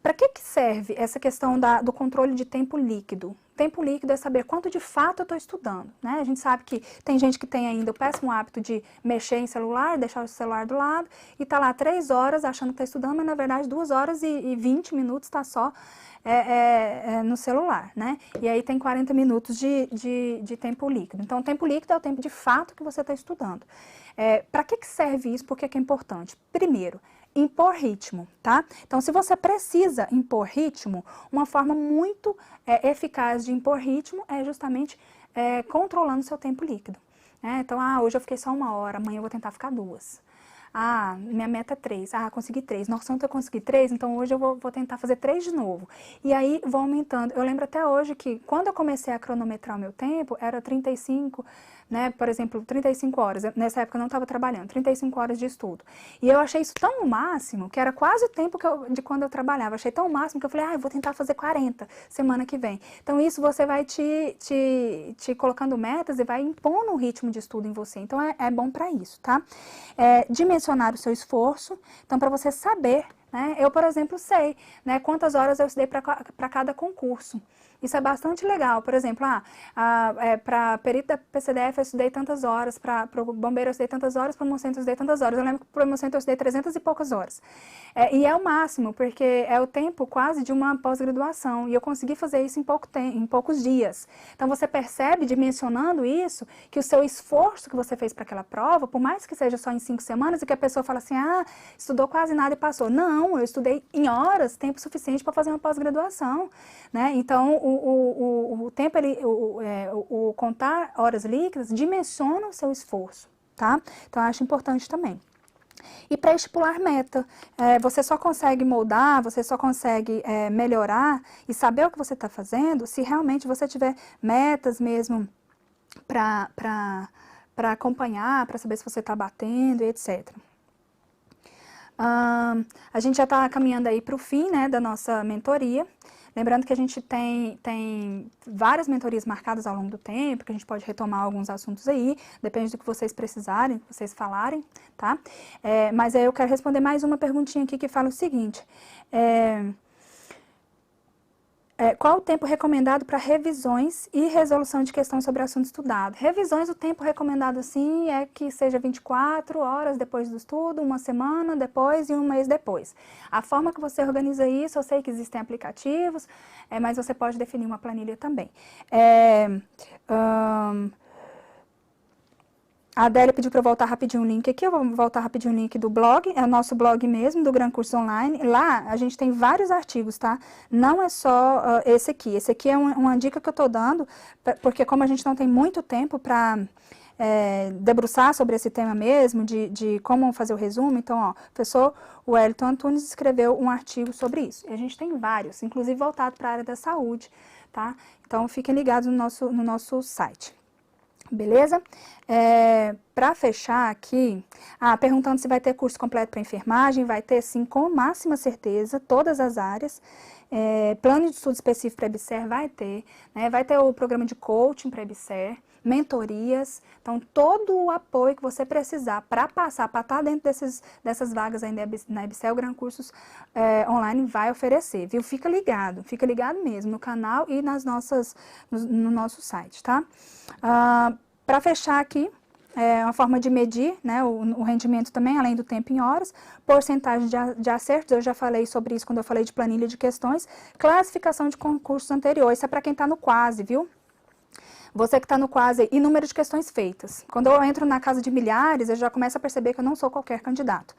Para que serve essa questão do controle de tempo líquido? Tempo líquido é saber quanto de fato eu estou estudando, né? A gente sabe que tem gente que tem ainda o péssimo hábito de mexer em celular, deixar o celular do lado e tá lá 3 horas achando que está estudando, mas na verdade 2 horas e 20 minutos está só no celular, né? E aí tem 40 minutos de tempo líquido. Então, o tempo líquido é o tempo de fato que você está estudando. Para que serve isso? Por que é importante? Primeiro, impor ritmo, tá? Então, se você precisa impor ritmo, uma forma muito eficaz de impor ritmo é justamente controlando seu tempo líquido. Então, hoje eu fiquei só 1 hora, amanhã eu vou tentar ficar 2. Minha meta é 3. Consegui 3. Nossa, ontem eu consegui 3, então hoje eu vou tentar fazer 3 de novo. E aí vou aumentando. Eu lembro até hoje que quando eu comecei a cronometrar o meu tempo, era 35, né? Por exemplo, 35 horas. Nessa época eu não estava trabalhando, 35 horas de estudo. E eu achei isso tão máximo, que era quase o tempo de quando eu trabalhava. Achei tão máximo que eu falei, eu vou tentar fazer 40 semana que vem. Então isso você vai te colocando metas e vai impondo um ritmo de estudo em você. Então é bom para isso, tá? Dimensionar o seu esforço. Então, para você saber, né? Eu, por exemplo, sei, né, quantas horas eu estudei para cada concurso. Isso é bastante legal. Por exemplo, para perito da PCDF eu estudei tantas horas, para o bombeiro eu estudei tantas horas, para o Hemocentro eu estudei tantas horas. Eu lembro que para o Hemocentro eu estudei 300 e poucas horas. E é o máximo, porque é o tempo quase de uma pós-graduação. E eu consegui fazer isso em poucos dias. Então, você percebe, dimensionando isso, que o seu esforço que você fez para aquela prova, por mais que seja só em 5 semanas, e que a pessoa fala assim, estudou quase nada e passou. Não, eu estudei em horas, tempo suficiente para fazer uma pós-graduação, né? Então, o tempo, o contar horas líquidas dimensiona o seu esforço, tá? Então, eu acho importante também. E para estipular meta, você só consegue moldar, você só consegue melhorar e saber o que você está fazendo se realmente você tiver metas mesmo para acompanhar, para saber se você está batendo e etc. A gente já está caminhando aí para o fim, né, da nossa mentoria. Lembrando que a gente tem várias mentorias marcadas ao longo do tempo, que a gente pode retomar alguns assuntos aí, depende do que vocês precisarem, do que vocês falarem, tá? Mas aí eu quero responder mais uma perguntinha aqui que fala o seguinte, qual o tempo recomendado para revisões e resolução de questões sobre o assunto estudado? Revisões, o tempo recomendado, sim, é que seja 24 horas depois do estudo, 1 semana depois e 1 mês depois. A forma que você organiza isso, eu sei que existem aplicativos, mas você pode definir uma planilha também. A Adélia pediu para eu voltar rapidinho o link aqui, eu vou voltar rapidinho o link do blog, é o nosso blog mesmo, do Gran Cursos Online. Lá a gente tem vários artigos, tá? Não é só esse aqui. Esse aqui é uma dica que eu estou dando, porque como a gente não tem muito tempo para debruçar sobre esse tema mesmo, de como fazer o resumo, então, o professor Wellington Antunes escreveu um artigo sobre isso. E a gente tem vários, inclusive voltado para a área da saúde, tá? Então, fiquem ligados no nosso site. Beleza? Para fechar aqui, perguntando se vai ter curso completo para enfermagem, vai ter sim, com máxima certeza, todas as áreas. Plano de estudo específico para EBSER vai ter, né? Vai ter o programa de coaching para EBSER, mentorias, então todo o apoio que você precisar para passar, para estar dentro dessas vagas aí na EBSER, o Gran Cursos Online vai oferecer, viu? Fica ligado mesmo no canal e no nosso site, tá? Para fechar aqui, uma forma de medir, né, o rendimento também, além do tempo em horas, porcentagem de acertos, eu já falei sobre isso quando eu falei de planilha de questões, classificação de concursos anteriores, isso é para quem está no quase, viu? Você que está no quase, e número de questões feitas. Quando eu entro na casa de milhares, eu já começo a perceber que eu não sou qualquer candidato.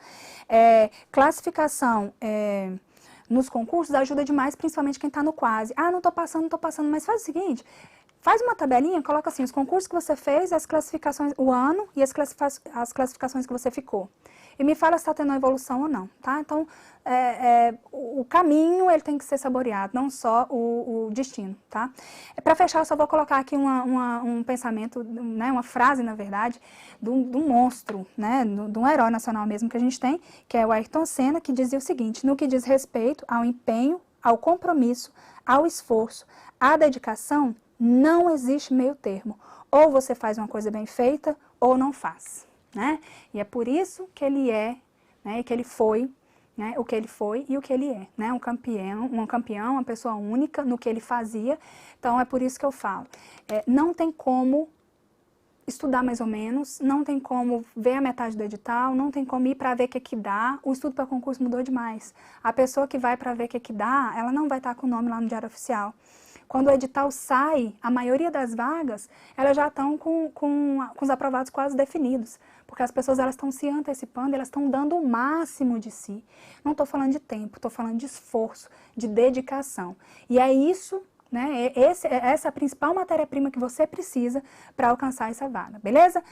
Classificação nos concursos ajuda demais, principalmente quem está no quase. Não estou passando, mas faz o seguinte, faz uma tabelinha, coloca assim, os concursos que você fez, as classificações, o ano e as classificações que você ficou. E me fala se está tendo uma evolução ou não, tá? Então, o caminho, ele tem que ser saboreado, não só o destino, tá? Para fechar, eu só vou colocar aqui um pensamento, né, uma frase, na verdade, de um monstro, né, de um herói nacional mesmo que a gente tem, que é o Ayrton Senna, que dizia o seguinte, no que diz respeito ao empenho, ao compromisso, ao esforço, à dedicação, não existe meio termo. Ou você faz uma coisa bem feita, ou não faz, né? E é por isso que ele é, né, que ele foi, né, o que ele foi e o que ele é, né? Um campeão, uma pessoa única no que ele fazia. Então, é por isso que eu falo. Não tem como estudar mais ou menos, não tem como ver a metade do edital, não tem como ir para ver o que dá. O estudo para concurso mudou demais. A pessoa que vai para ver o que dá, ela não vai estar com o nome lá no Diário Oficial. Quando o edital sai, a maioria das vagas, elas já estão com os aprovados quase definidos. Porque as pessoas elas estão se antecipando, elas estão dando o máximo de si. Não estou falando de tempo, estou falando de esforço, de dedicação. E é isso, né? Essa é a principal matéria-prima que você precisa para alcançar essa vaga, beleza?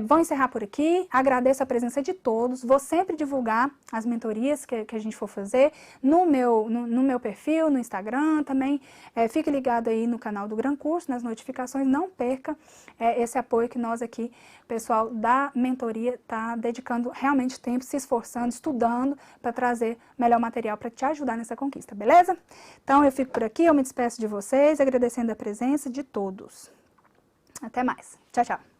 Vou encerrar por aqui, agradeço a presença de todos, vou sempre divulgar as mentorias que a gente for fazer no meu perfil, no Instagram também, fique ligado aí no canal do Gran Curso, nas notificações, não perca esse apoio que nós aqui, pessoal da mentoria, está dedicando realmente tempo, se esforçando, estudando para trazer melhor material para te ajudar nessa conquista, beleza? Então eu fico por aqui, eu me despeço de vocês, agradecendo a presença de todos. Até mais. Tchau, tchau.